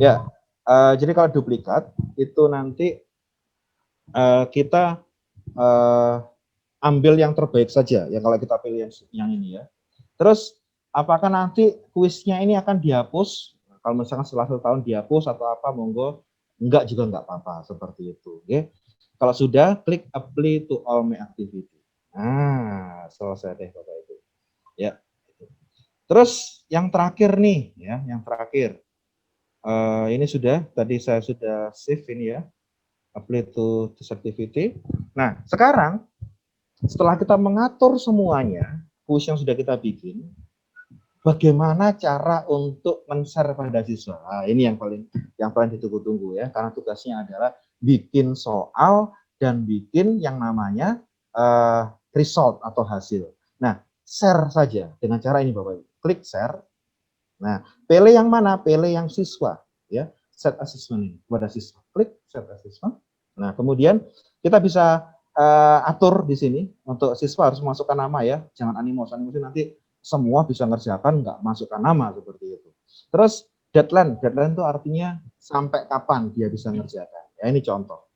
Ya. Jadi kalau duplikat itu nanti kita ambil yang terbaik saja ya kalau kita pilih yang ini ya. Terus apakah nanti kuisnya ini akan dihapus? Kalau misalkan setelah 1 tahun dihapus atau apa, monggo. Enggak juga enggak apa-apa seperti itu. Oke. Kalau sudah klik apply to all my activity. Nah, selesai deh Bapak Ibu. Ya. Terus yang terakhir nih ya, yang terakhir. Ini sudah, tadi saya sudah save ini ya, apply to this activity. Nah, sekarang setelah kita mengatur semuanya, kuis yang sudah kita bikin, bagaimana cara untuk men-share pada siswa? Nah, ini yang paling ditunggu-tunggu ya, karena tugasnya adalah bikin soal dan bikin yang namanya result atau hasil. Nah, share saja dengan cara ini Bapak Ibu. Klik share. Nah, pilih yang mana? Pilih yang siswa, ya. Set assessment ini kepada siswa. Klik set assessment. Nah, kemudian kita bisa atur di sini untuk siswa harus masukkan nama ya. Jangan animos nanti semua bisa ngerjakan nggak masukkan nama seperti itu. Terus deadline itu artinya sampai kapan dia bisa ngerjakan. Ya, ini contoh.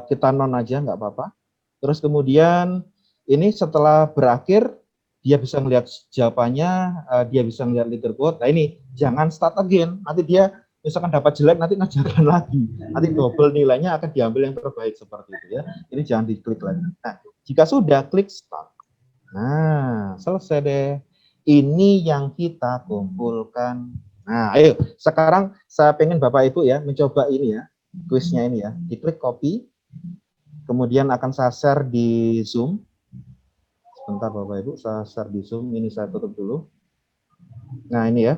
Kita non aja nggak apa-apa. Terus kemudian ini setelah berakhir dia bisa melihat jawabannya, dia bisa melihat leaderboard. Nah ini jangan start again, nanti dia misalkan dapat jelek nanti ngerjakan lagi, nanti double nilainya akan diambil yang terbaik seperti itu ya. Ini jangan diklik lagi. Nah jika sudah klik start. Nah, selesai deh. Ini yang kita kumpulkan. Nah, ayo. Sekarang saya pengen Bapak Ibu ya mencoba ini ya, kuisnya ini ya. Diklik copy, kemudian akan saya share di Zoom. Sebentar Bapak Ibu, saya share di Zoom. Ini saya tutup dulu. Nah, ini ya.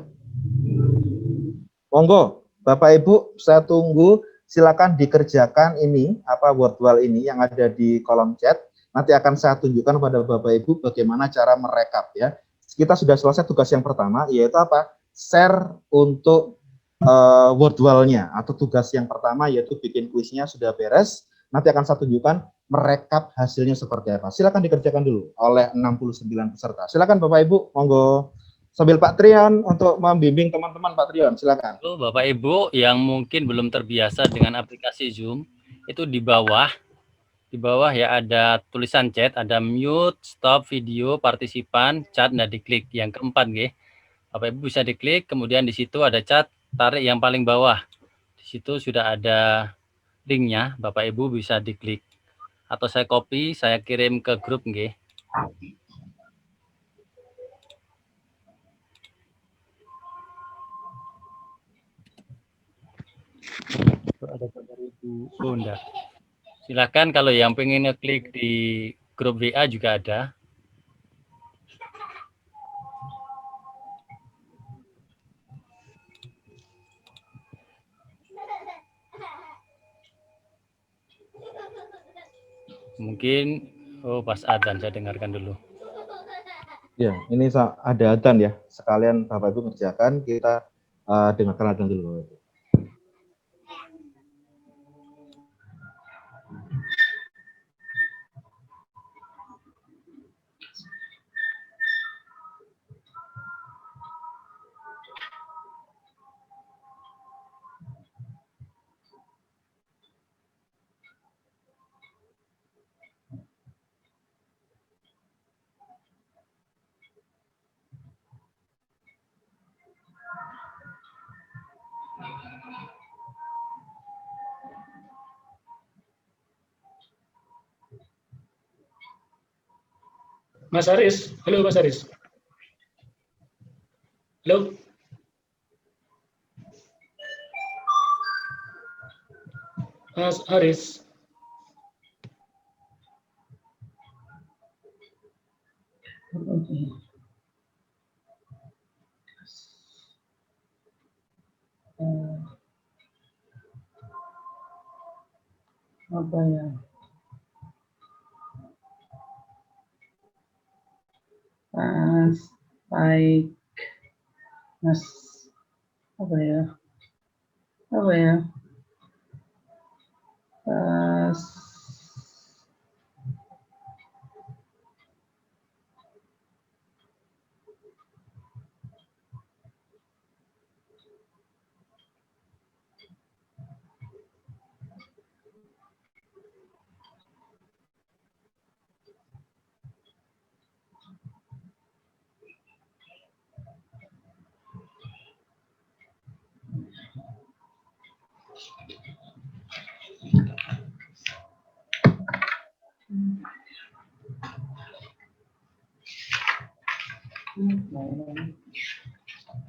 Monggo, Bapak Ibu, saya tunggu. Silakan dikerjakan ini, word wall ini yang ada di kolom chat. Nanti akan saya tunjukkan pada Bapak Ibu bagaimana cara merekap ya. Kita sudah selesai tugas yang pertama, yaitu apa? Share untuk word wall-nya, atau tugas yang pertama yaitu bikin kuisnya sudah beres. Nanti akan saya tunjukkan merekap hasilnya seperti apa. Silakan dikerjakan dulu oleh 69 peserta. Silakan Bapak Ibu, monggo. Sambil Pak Trion untuk membimbing teman-teman, Pak Trion, silakan.
Bapak Ibu yang mungkin belum terbiasa dengan aplikasi Zoom, itu di bawah ya ada tulisan chat, ada mute, stop video, partisipan, chat, nah diklik yang keempat nggih. Bapak Ibu bisa diklik, kemudian di situ ada chat, tarik yang paling bawah. Di situ sudah ada linknya, Bapak Ibu bisa diklik. Atau saya copy, saya kirim ke grup nggih. Ada Bapak Ibu. Oh, enggak. Silakan kalau yang pengen ngeklik di grup WA juga ada. Mungkin pas adzan saya dengarkan dulu.
Ya, ini ada adzan ya. Sekalian Bapak Ibu kerjakan, kita dengarkan adzan dulu.
Mas Aris, halo Mas Aris. Halo. Mas Aris.
Apa ya? Baik, Mas, apa ya?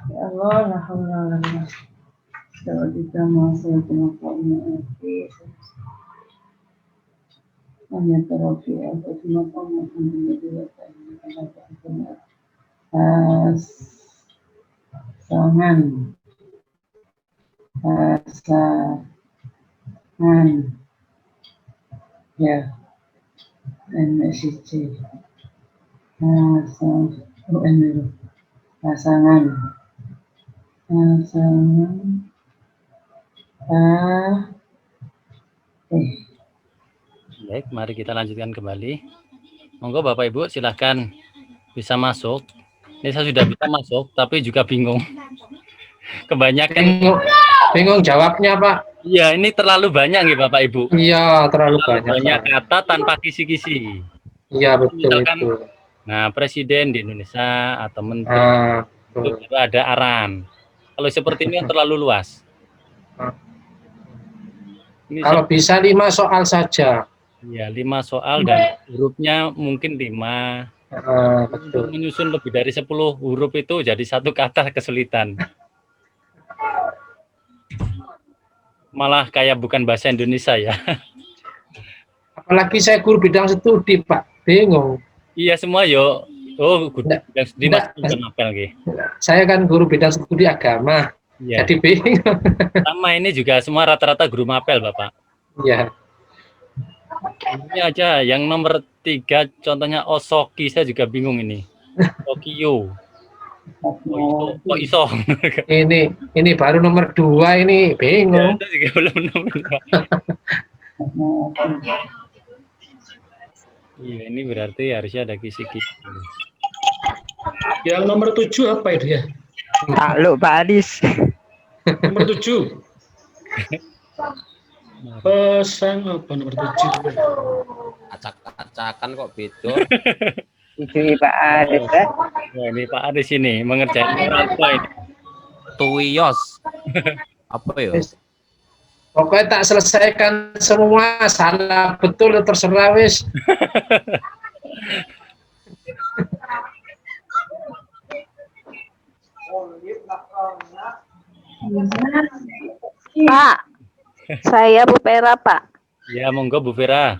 Ya Allah, la haula wa la quwwata illa billah. Pasangan, ya, MSC, pasangan,
Baik, mari kita lanjutkan kembali. Monggo Bapak Ibu silahkan bisa masuk. Ini saya sudah bisa masuk, tapi juga bingung. Kebanyakan
bingung jawabnya, Pak.
Iya, ini terlalu banyak nih Bapak Ibu.
Iya, terlalu banyak.
Banyak kata tanpa kisi-kisi.
Iya, betul.
Misalkan,
itu.
Nah, presiden di Indonesia atau menteri itu ada arahan. Kalau seperti ini yang terlalu luas. Ini
kalau bisa 5 soal saja.
Iya, 5 soal dan hurufnya mungkin 5
Betul.
Untuk menyusun lebih dari 10 huruf itu jadi satu kata kesulitan. Malah kayak bukan bahasa Indonesia ya.
Apalagi saya guru bidang studi, Pak. Bingung.
Iya semua yo. Oh, guru bidang studi Mas bukan apel nggih.
Saya kan guru bidang studi agama.
Iya.
Jadi bingung.
Sama ini juga semua rata-rata guru mapel, Bapak.
Ya.
Ini aja yang nomor 3 contohnya Osoki, saya juga bingung ini. Tokyo. Kok iso?
Ini baru nomor 2 ini bingung.
Saya juga belum nemu. Iya, ini berarti harusnya ada kisi-kisi.
Yang nomor 7 apa itu ya?
Halo Pak Adis.
Nomor 7. Pesan apa nomor 7?
Acak-acakan kok beda.
Itu Pak Adis ya.
Nah, ini Pak Adis ini mengerjakan apa ini?
Tuyos. Apa ya?
Pokoknya tak selesaikan semua, salah betul terserah wis.
Pak, saya Bu Vera, Pak.
Ya, monggo Bu Vera.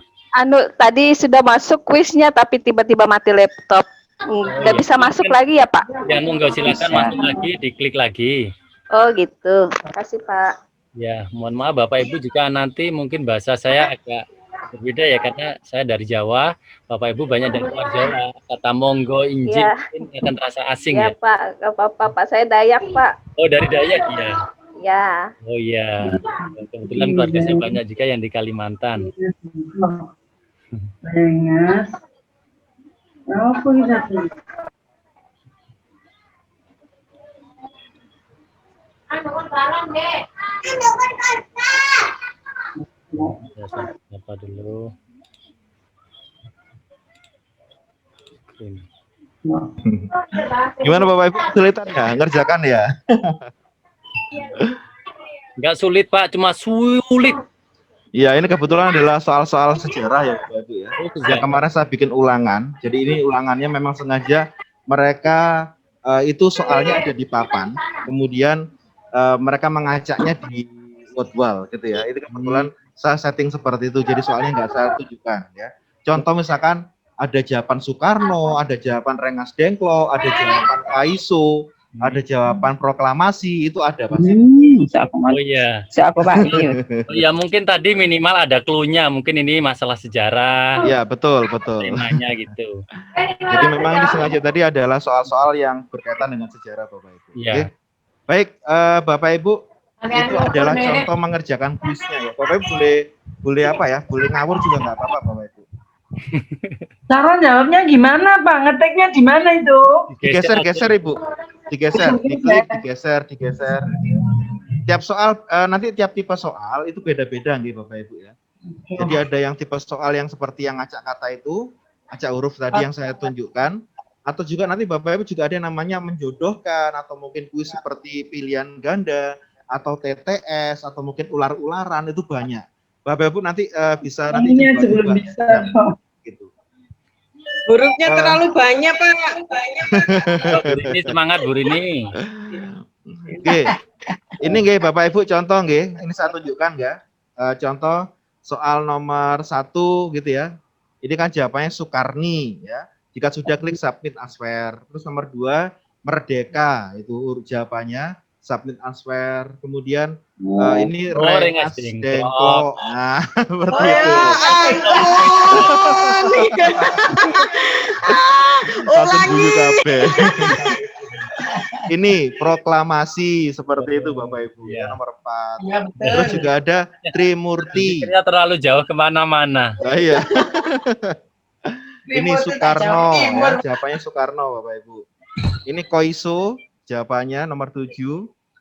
Tadi sudah masuk kuisnya tapi tiba-tiba mati laptop. Nggak bisa masuk lagi ya, Pak?
Ya, monggo silakan masuk lagi, diklik lagi.
Oh, gitu. Makasih, Pak.
Ya, mohon maaf Bapak Ibu jika nanti mungkin bahasa saya agak berbeda ya karena saya dari Jawa, Bapak Ibu banyak dari luar Jawa. Kata monggo injil
Ya.
mungkin akan terasa asing
Ya,
ya.
Pak. Nggak apa-apa, Pak. Saya Dayak, Pak.
Oh, dari Dayak ya.
Ya.
Oh iya. Kebetulan keluarga saya banyak juga yang di Kalimantan.
Rengas. Apa itu?
Ya, apa dulu? Screen.
Gimana Bapak Ibu, kesulitan ya ngerjakan ya?
Enggak sulit Pak, cuma sulit.
Iya, ini kebetulan adalah soal-soal sejarah ya Bapak Ibu ya. Yang kemarin saya bikin ulangan, jadi ini ulangannya memang sengaja mereka itu soalnya ada di papan, kemudian mereka mengacaknya di Wordwall gitu ya. Itu kebetulan saya setting seperti itu, jadi soalnya nggak saya tunjukkan ya. Contoh misalkan ada jawaban Soekarno, ada jawaban Rengas Dengklok, ada jawaban Kaiso, ada jawaban proklamasi, itu ada pasti.
Oh iya.
Aku Pak.
Oh iya, mungkin tadi minimal ada clue-nya, mungkin ini masalah sejarah.
Iya, betul.
Temanya gitu.
Jadi memang ini sengaja tadi adalah soal-soal yang berkaitan dengan sejarah Bapak Ibu.
Iya.
Oke. Baik, Bapak Ibu, itu adalah contoh mengerjakan kuisnya ya. Bapak Ibu boleh apa ya? Boleh ngawur juga nggak apa-apa Bapak Ibu.
Cara jawabnya gimana, Pak? Ngeteknya di mana itu?
Digeser Ibu. Digeser, diklik, digeser. Tiap soal nanti tiap tipe soal itu beda-beda nih Bapak Ibu ya. Jadi ada yang tipe soal yang seperti yang acak kata itu, acak huruf tadi yang saya tunjukkan, atau juga nanti Bapak Ibu juga ada yang namanya menjodohkan, atau mungkin kuis seperti pilihan ganda, atau TTS, atau mungkin ular-ularan, itu banyak. Bapak Ibu nanti bisa nanti
Ininya sebelum bisa.
gitu.
Hurufnya terlalu banyak, Pak.
Bu Rini semangat Bu Rini.
Oke. Ini nggih Bapak Ibu contoh nggih, ini saya tunjukkan ya. Contoh soal nomor 1 gitu ya. Ini kan jawabannya Sukarni ya. Jika sudah klik submit answer. Terus nomor 2 Merdeka, itu jawabannya submit answer. Kemudian ini Rengas Dengklok. Nah, seperti itu. Satu dulu kabeh. Ini proklamasi seperti itu Bapak Ibu ya, nomor 4. Terus juga ada Trimurti.
Kita terlalu jauh kemana-mana.
Iya. Ini Soekarno ya, jawabannya Soekarno Bapak Ibu. Ini Koiso, jawabannya nomor 7.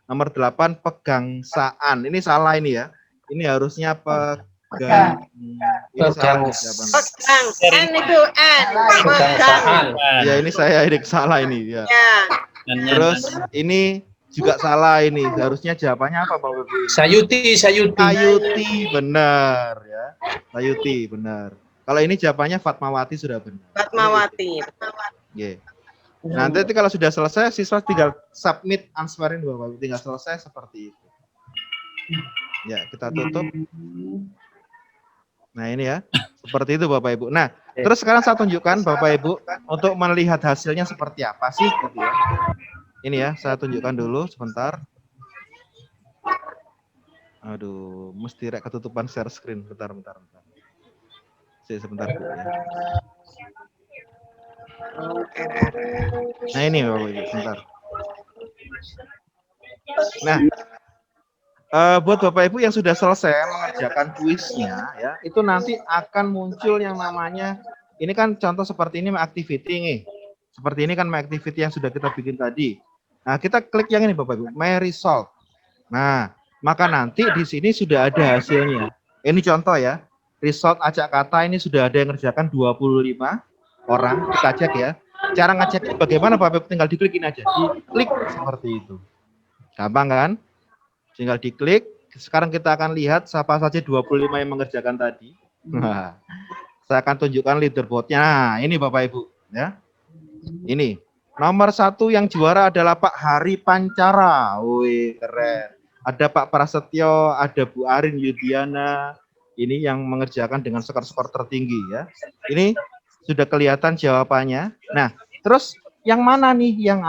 Nomor 8 Pegangsaan. Ini salah ini ya. Ini harusnya pegang. Ini salah jawaban.
N itu N.
Pegangsaan.
Ya ini saya ini salah ini ya. Terus ini juga salah ini. Harusnya jawabannya apa Bapak Ibu?
Sayuti.
Sayuti benar ya. Sayuti benar. Kalau ini jawabannya Fatmawati sudah benar.
Fatmawati.
Oke. Nanti kalau sudah selesai, siswa tinggal submit answerin Bapak Ibu, tinggal selesai seperti itu. Ya, kita tutup. Nah, ini ya. Seperti itu Bapak Ibu. Nah, terus sekarang saya tunjukkan Bapak Ibu untuk melihat hasilnya seperti apa sih gitu ya. Ini ya, saya tunjukkan dulu sebentar. Aduh, mesti rek ketutupan share screen. Bentar. Sebentar Bu, ya. Nah, ini Bapak Ibu, sebentar. Nah, buat Bapak Ibu yang sudah selesai mengerjakan kuisnya ya, itu nanti akan muncul yang namanya, ini kan contoh seperti ini activity nih. Seperti ini kan activity yang sudah kita bikin tadi. Nah, kita klik yang ini Bapak Ibu, my result. Nah, maka nanti di sini sudah ada hasilnya. Ini contoh ya. Result acak kata ini sudah ada yang ngerjakan 25 orang. Kita cek ya. Cara ngeceknya bagaimana Bapak Ibu, tinggal diklik ini aja. Diklik seperti itu. Gampang kan? Tinggal diklik. Sekarang kita akan lihat siapa saja 25 yang mengerjakan tadi. Nah, saya akan tunjukkan leaderboardnya. Nah, ini Bapak Ibu ya. Ini nomor 1 yang juara adalah Pak Hari Pancara. Wih, keren. Ada Pak Prasetyo, ada Bu Arin Yudiana. Ini yang mengerjakan dengan skor-skor tertinggi ya. Ini sudah kelihatan jawabannya. Nah, terus yang mana nih yang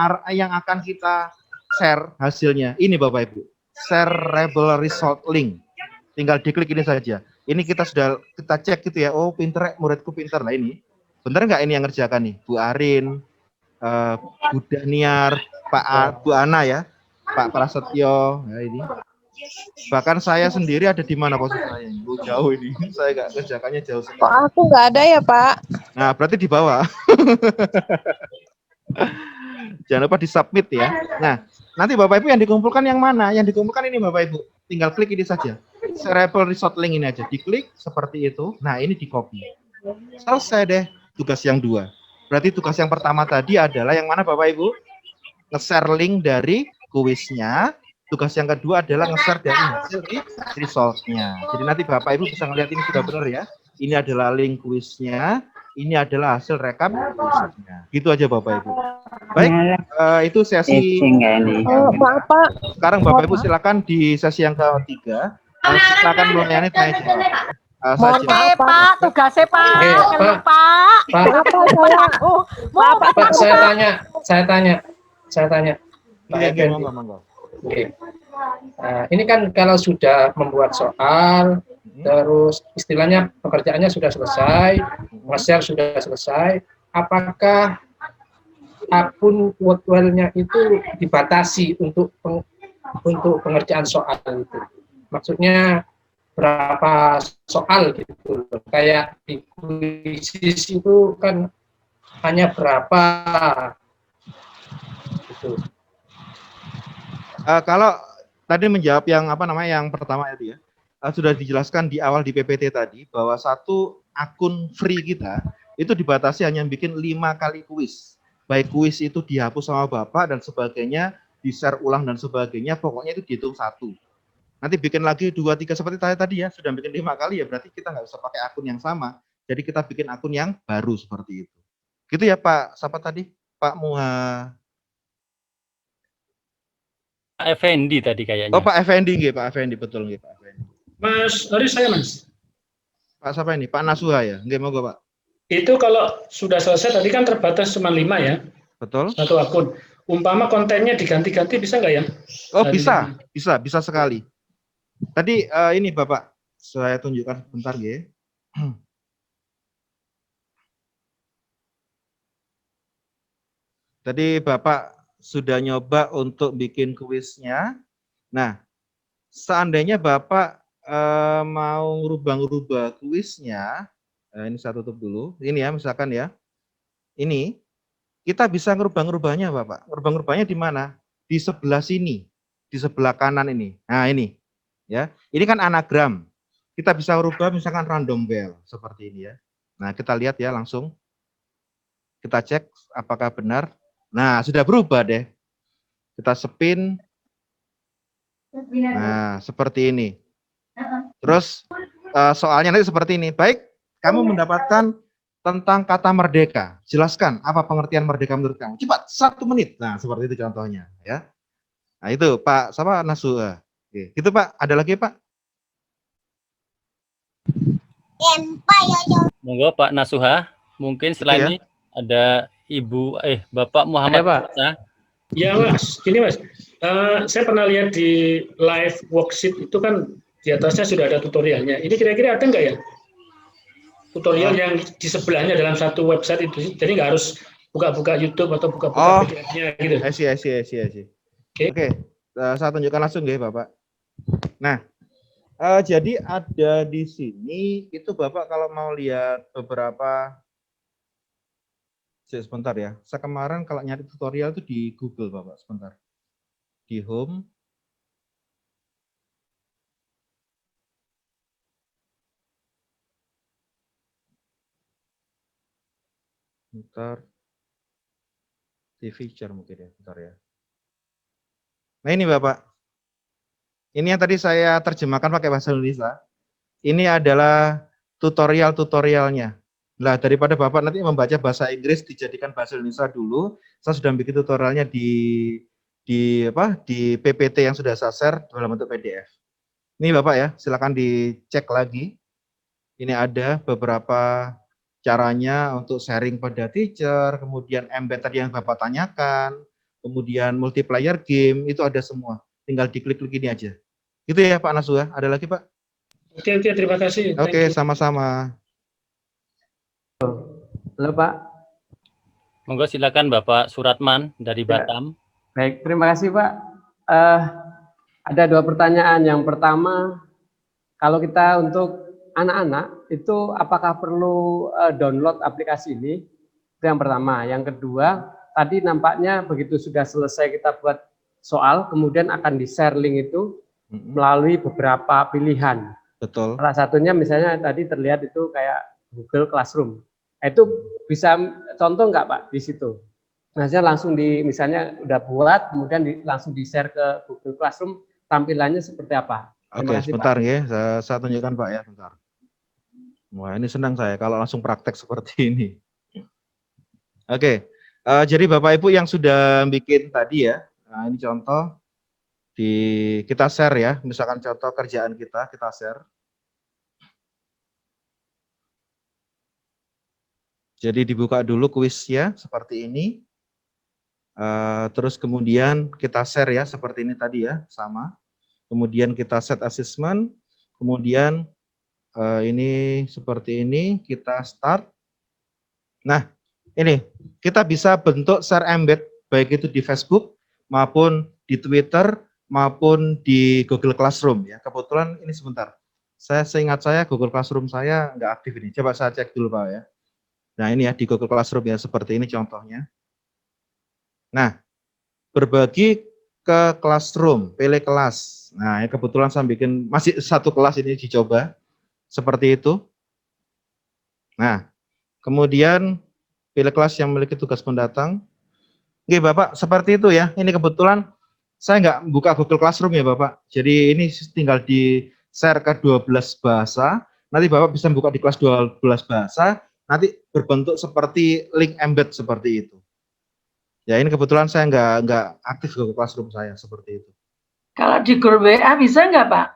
akan kita share hasilnya? Ini Bapak Ibu. Shareable result link. Tinggal diklik ini saja. Ini kita cek gitu ya. Oh, pinter, muridku pinter. Nah, ini. Bener nggak ini yang ngerjakan nih? Bu Arin, Bu Daniar, Bu Ana ya. Pak Prasetyo. Nah, ini. Bahkan saya sendiri ada di mana posisi saya? Oh, jauh ini. Saya nggak kerjakannya jauh sekali.
Kok aku nggak ada ya, Pak?
Nah, berarti di bawah. Jangan lupa di-submit ya. Nah, nanti Bapak Ibu yang dikumpulkan yang mana? Yang dikumpulkan ini Bapak Ibu. Tinggal klik ini saja. Shareable result link ini aja. Diklik seperti itu. Nah, ini di-copy. Selesai deh tugas yang 2. Berarti tugas yang pertama tadi adalah yang mana Bapak Ibu? Nge-share link dari kuisnya. Tugas yang kedua adalah nge-share dari hasil resultnya. Jadi nanti Bapak Ibu bisa ngelihat ini sudah benar ya. Ini adalah link kuisnya. Ini adalah hasil rekap kuisnya. Gitu aja Bapak Ibu. Baik, itu sesi.
Pak.
Sekarang Bapak Ibu silakan di sesi yang ketiga. Silakan melayani tanya jawab.
Pak, tugasnya Pak.
Pak, saya tanya. Pak Effendi.
Monggo.
Oke. Nah, ini kan kalau sudah membuat soal, terus istilahnya pekerjaannya sudah selesai, nge-share sudah selesai, apakah akun Wordwell-nya itu dibatasi untuk pengerjaan soal itu? Maksudnya berapa soal gitu? Kayak di kuisis itu kan hanya berapa gitu.
Kalau tadi menjawab yang yang pertama itu ya, sudah dijelaskan di awal di PPT tadi bahwa satu akun free kita itu dibatasi hanya bikin 5 kali kuis. Baik kuis itu dihapus sama Bapak dan sebagainya, di-share ulang dan sebagainya, pokoknya itu dihitung 1. Nanti bikin lagi 2, 3 seperti tadi ya, sudah bikin 5 kali ya, berarti kita nggak bisa pakai akun yang sama. Jadi kita bikin akun yang baru seperti itu. Gitu ya Pak, siapa tadi? Pak Muha.
Pak Effendi tadi kayaknya.
Oh Pak Effendi, Pak Effendi, betul nggih Pak Effendi.
Mas, hari saya Mas.
Pak siapa ini? Pak Nasuha ya? Nggih, monggo Pak.
Itu kalau sudah selesai tadi kan terbatas cuma 5 ya.
Betul.
Satu akun. Umpama kontennya diganti-ganti bisa nggak ya?
Oh bisa sekali. Tadi ini Bapak, saya tunjukkan sebentar nggih. Tadi Bapak sudah nyoba untuk bikin kuisnya. Nah, seandainya Bapak mau ngerubah-ngerubah kuisnya, ini saya tutup dulu. Ini ya, misalkan ya. Ini kita bisa ngerubah-ngerubahnya, Bapak. Ngerubah-ngerubahnya di mana? Di sebelah sini, di sebelah kanan ini. Nah, ini. Ya. Ini kan anagram. Kita bisa ngerubah misalkan random bell seperti ini ya. Nah, kita lihat ya langsung. Kita cek apakah benar. Nah, sudah berubah deh. Kita spin. Nah, seperti ini. Terus soalnya nanti seperti ini. Baik, kamu mendapatkan tentang kata merdeka. Jelaskan apa pengertian merdeka menurut kamu. Cepat, 1 menit. Nah, seperti itu contohnya, ya. Nah, itu Pak sama Nasu. Oke, gitu Pak. Ada lagi Pak?
Monggo Pak Nasuha. Mungkin setelah ini ada Bapak Muhammad.
Pak. Ya Mas, gini Mas. Saya pernah lihat di live worksheet itu kan di atasnya sudah ada tutorialnya. Ini kira-kira ada nggak ya? Tutorial yang di sebelahnya dalam satu website itu, jadi nggak harus buka-buka YouTube atau buka-buka PDF-nya gitu.
I see. Oke, saya tunjukkan langsung ya Bapak. Nah, jadi ada di sini itu Bapak kalau mau lihat beberapa, sebentar ya. Saya kemarin kalau nyari tutorial itu di Google Bapak, sebentar. Di home. Bentar. Di feature mungkin ya, bentar ya. Nah ini Bapak. Ini yang tadi saya terjemahkan pakai bahasa Indonesia. Ini adalah tutorial-tutorialnya. Nah, daripada Bapak nanti membaca bahasa Inggris dijadikan bahasa Indonesia dulu, saya sudah bikin tutorialnya di PPT yang sudah saya share dalam bentuk PDF. Ini Bapak ya, silakan dicek lagi. Ini ada beberapa caranya untuk sharing pada teacher, kemudian embed tadi yang Bapak tanyakan, kemudian multiplayer game, itu ada semua. Tinggal diklik-klik ini aja. Gitu ya Pak Nasuha, ada lagi Pak?
Oke, terima kasih.
Oke, sama-sama.
Halo Pak.
Monggo silakan Bapak Suratman dari Batam.
Baik, terima kasih Pak. Ada 2 pertanyaan. Yang pertama, kalau kita untuk anak-anak itu apakah perlu download aplikasi ini? Itu yang pertama. Yang kedua, tadi nampaknya begitu sudah selesai kita buat soal, kemudian akan di-share link itu melalui beberapa pilihan.
Betul.
Salah satunya misalnya tadi terlihat itu kayak Google Classroom. Itu bisa contoh nggak Pak di situ? Misalnya langsung misalnya udah buat, kemudian langsung di-share ke Google Classroom, tampilannya seperti apa?
Oke, sebentar ya, saya tunjukkan Pak ya, bentar. Wah, ini senang saya kalau langsung praktek seperti ini. Oke, jadi Bapak Ibu yang sudah bikin tadi ya, nah ini contoh kita share ya, misalkan contoh kerjaan kita share. Jadi dibuka dulu kuisnya seperti ini. Terus kemudian kita share ya, seperti ini tadi ya, sama. Kemudian kita set assessment, kemudian ini seperti ini, kita start. Nah, ini kita bisa bentuk share embed, baik itu di Facebook, maupun di Twitter, maupun di Google Classroom ya. Kebetulan ini sebentar, seingat saya Google Classroom saya nggak aktif ini. Coba saya cek dulu Pak ya. Nah ini ya di Google Classroom ya, seperti ini contohnya. Nah, berbagi ke Classroom, pilih kelas. Nah, ya kebetulan saya bikin masih 1 kelas ini dicoba seperti itu. Nah, kemudian pilih kelas yang memiliki tugas pendatang. Oke Bapak, seperti itu ya. Ini kebetulan saya nggak buka Google Classroom ya Bapak. Jadi ini tinggal di share ke 12 bahasa. Nanti Bapak bisa buka di kelas 12 bahasa. Nanti berbentuk seperti link embed seperti itu. Ya ini kebetulan saya nggak aktif Google Classroom saya seperti itu.
Kalau di grup WA bisa nggak Pak?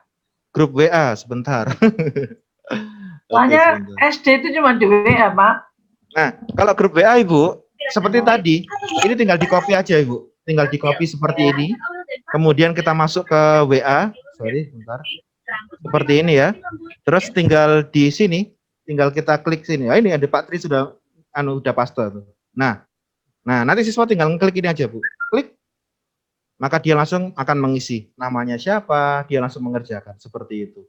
Grup WA sebentar.
Soalnya SD itu cuma di WA Pak.
Nah kalau grup WA Ibu seperti tadi, ini tinggal di copy aja Ibu. Tinggal di copy seperti ini. Kemudian kita masuk ke WA. Sorry, bentar. Seperti ini ya. Terus tinggal di sini, tinggal kita klik sini. Nah, ini ada Pak Tri sudah udah paste tuh. Nah, nanti siswa tinggal klik ini aja Bu. Klik. Maka dia langsung akan mengisi namanya siapa, dia langsung mengerjakan seperti itu.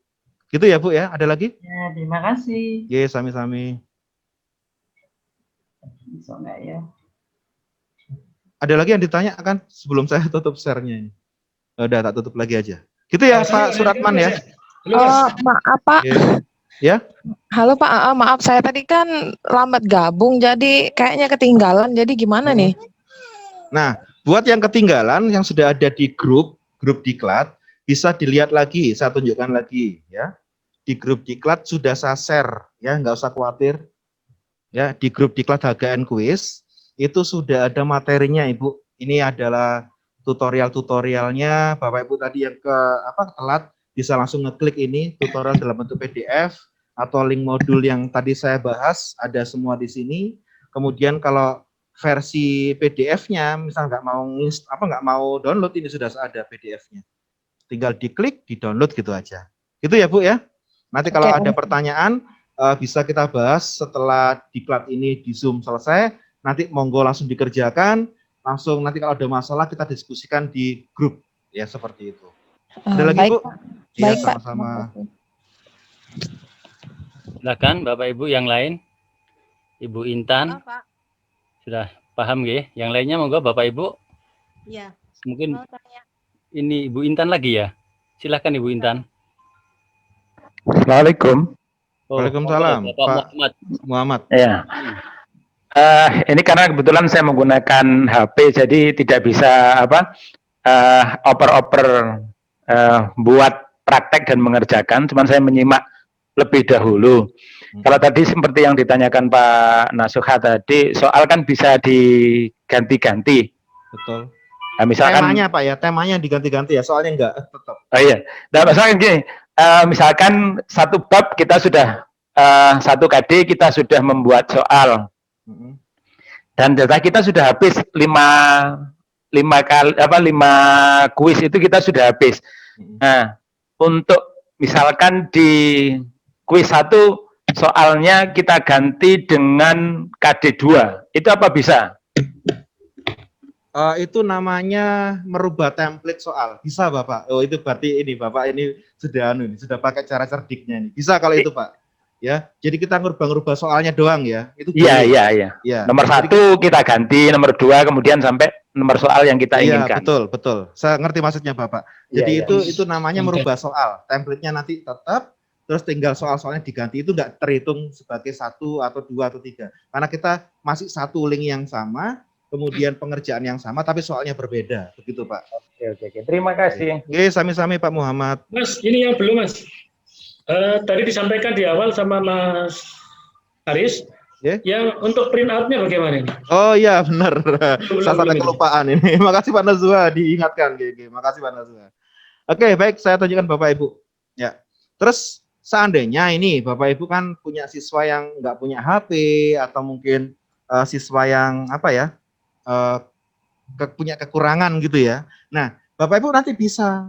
Gitu ya Bu ya. Ada lagi?
Ya, terima kasih.
Ye, sami-sami.
Bisa nggak ya?
Ada lagi yang ditanya kan sebelum saya tutup share-nya. Udah tak tutup lagi aja. Gitu ya Pak Suratman ya.
Maaf Pak.
Ya.
Halo Pak, maaf saya tadi kan lambat gabung jadi kayaknya ketinggalan. Jadi gimana nih?
Nah, buat yang ketinggalan yang sudah ada di grup diklat bisa dilihat lagi, saya tunjukkan lagi ya. di grup diklat sudah saya share, ya nggak usah khawatir. Ya, di grup diklat HGN Quiz itu sudah ada materinya, Ibu. Ini adalah tutorial-tutorialnya. Bapak Ibu tadi yang telat bisa langsung ngeklik ini tutorial dalam bentuk PDF atau link modul yang tadi saya bahas, ada semua di sini. Kemudian kalau versi PDF-nya misal nggak mau download, ini sudah ada PDF-nya. Tinggal diklik, di-download gitu aja. Gitu ya, Bu ya. Nanti kalau ada pertanyaan bisa kita bahas setelah diklat ini di Zoom selesai. Nanti monggo langsung dikerjakan, langsung nanti kalau ada masalah kita diskusikan di grup, ya seperti itu. Ada lagi, Bu?
Baik,
Ya, sama-sama.
Silakan Bapak Ibu yang lain. Ibu Intan. Sudah paham nggih? Yang lainnya monggo Bapak Ibu.
Iya.
Mungkin ini Ibu Intan lagi ya. Silakan Ibu Intan.
Assalamualaikum.
Waalaikumsalam, Pak Muhammad.
Ya. Ini karena kebetulan saya menggunakan HP, jadi tidak bisa oper-oper buat praktek dan mengerjakan. Cuman saya menyimak lebih dahulu. Kalau tadi seperti yang ditanyakan Pak Nasuha tadi, soal kan bisa diganti-ganti.
Betul.
Nah, misalkan
temanya Pak ya, temanya diganti-ganti ya, soalnya enggak tetap.
Oh iya. Nah, misalkan gini, misalkan satu bab kita sudah 1 KD kita sudah membuat soal. Dan data kita sudah habis 5 kuis itu kita sudah habis. Nah, untuk misalkan di kuis 1 soalnya kita ganti dengan KD 2, itu apa bisa?
Itu namanya merubah template soal. Bisa Bapak. Oh itu berarti ini Bapak ini sudah pakai cara cerdiknya ini. Bisa kalau itu Pak. Ya, jadi kita ngerubah-ngerubah soalnya doang ya. Itu
Iya. Nomor 1 kita ganti, nomor 2 kemudian sampai nomor soal yang kita inginkan.
Iya, betul. Saya ngerti maksudnya Bapak. Jadi itu namanya merubah soal. Template-nya nanti tetap, terus tinggal soal-soalnya diganti, itu nggak terhitung sebagai 1 atau 2 atau 3. Karena kita masih satu link yang sama, kemudian pengerjaan yang sama, tapi soalnya berbeda. Begitu Pak.
Oke. Terima kasih.
Oke, sami-sami Pak Muhammad.
Mas, ini yang belum Mas. Tadi disampaikan di awal sama Mas Haris, yang untuk print out-nya bagaimana ini?
Oh iya benar, saya sampai kelupaan ini. Makasih Pak Nazwa diingatkan. Makasih Pak Nazwa. Oke, baik, saya tunjukkan Bapak Ibu. Ya, terus seandainya ini Bapak Ibu kan punya siswa yang nggak punya HP atau mungkin siswa yang punya kekurangan gitu ya. Nah, Bapak Ibu nanti bisa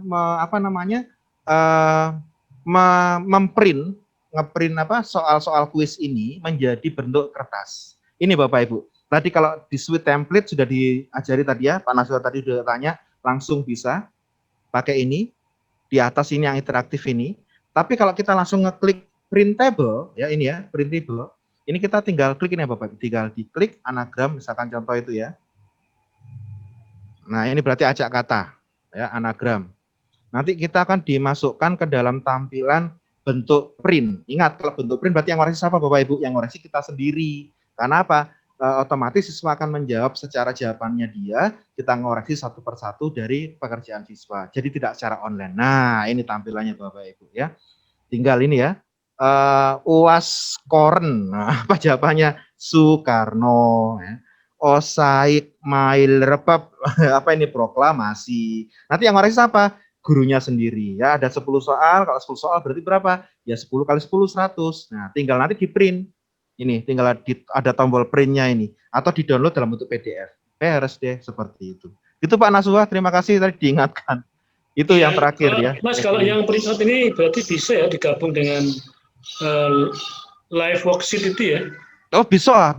ngeprint soal-soal kuis ini menjadi bentuk kertas. Ini Bapak Ibu. Tadi kalau di suite template sudah diajari tadi ya, Pak Nasir tadi sudah tanya, langsung bisa pakai ini. Di atas ini yang interaktif ini. Tapi kalau kita langsung ngeklik printable, ya ini ya, printable. Ini kita tinggal klik ini ya Bapak Ibu. Tinggal diklik anagram, misalkan contoh itu ya. Nah ini berarti acak kata, ya anagram. Nanti kita akan dimasukkan ke dalam tampilan bentuk print. Ingat, kalau bentuk print berarti yang ngoreksi siapa Bapak Ibu? Yang ngoreksi kita sendiri. Karena apa? Otomatis siswa akan menjawab secara jawabannya dia, kita ngoreksi satu persatu dari pekerjaan siswa. Jadi tidak secara online. Nah, ini tampilannya Bapak Ibu ya. Tinggal ini ya. UAS Koren. Nah, apa jawabannya? Soekarno. Ya. Osaik Mail Repap. Apa ini? Proklamasi. Nanti yang ngoreksi siapa? Gurunya sendiri ya. Ada 10 soal, kalau 10 soal berarti berapa? Ya 10 kali 10 100. Nah, tinggal nanti di print. Ini tinggal ada tombol printnya ini atau di download dalam bentuk PDF. Beres deh seperti itu. Itu Pak Nasuha, terima kasih tadi diingatkan. Itu yang terakhir ya.
Mas, kalau yang print out ini berarti bisa ya digabung dengan live worksheet itu ya?
Oh bisa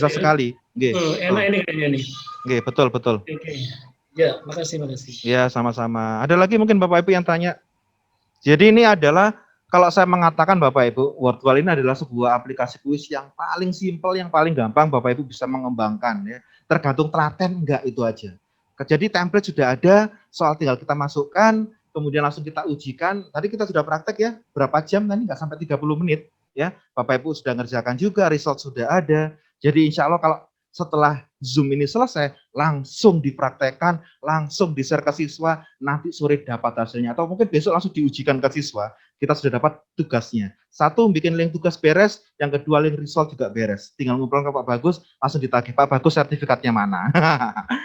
sekali.
Enak ini kayaknya nih.
Betul.
Oke. Ya, makasih.
Ya, sama-sama. Ada lagi mungkin Bapak Ibu yang tanya. Jadi ini adalah, kalau saya mengatakan Bapak Ibu, Wordwall ini adalah sebuah aplikasi kuis yang paling simpel, yang paling gampang Bapak Ibu bisa mengembangkan ya. Tergantung telaten enggak itu aja. Jadi template sudah ada, soal tinggal kita masukkan, kemudian langsung kita ujikan. Tadi kita sudah praktek ya, berapa jam tadi, nggak sampai 30 menit ya. Bapak Ibu sudah ngerjakan juga, result sudah ada. Jadi insya Allah kalau setelah Zoom ini selesai, langsung dipraktekkan, langsung di-share ke siswa, nanti sore dapat hasilnya. Atau mungkin besok langsung diujikan ke siswa. kita sudah dapat tugasnya. Satu, bikin link tugas beres, yang kedua link result juga beres. Tinggal ngumpulkan ke Pak Bagus, langsung ditagih, Pak Bagus sertifikatnya mana.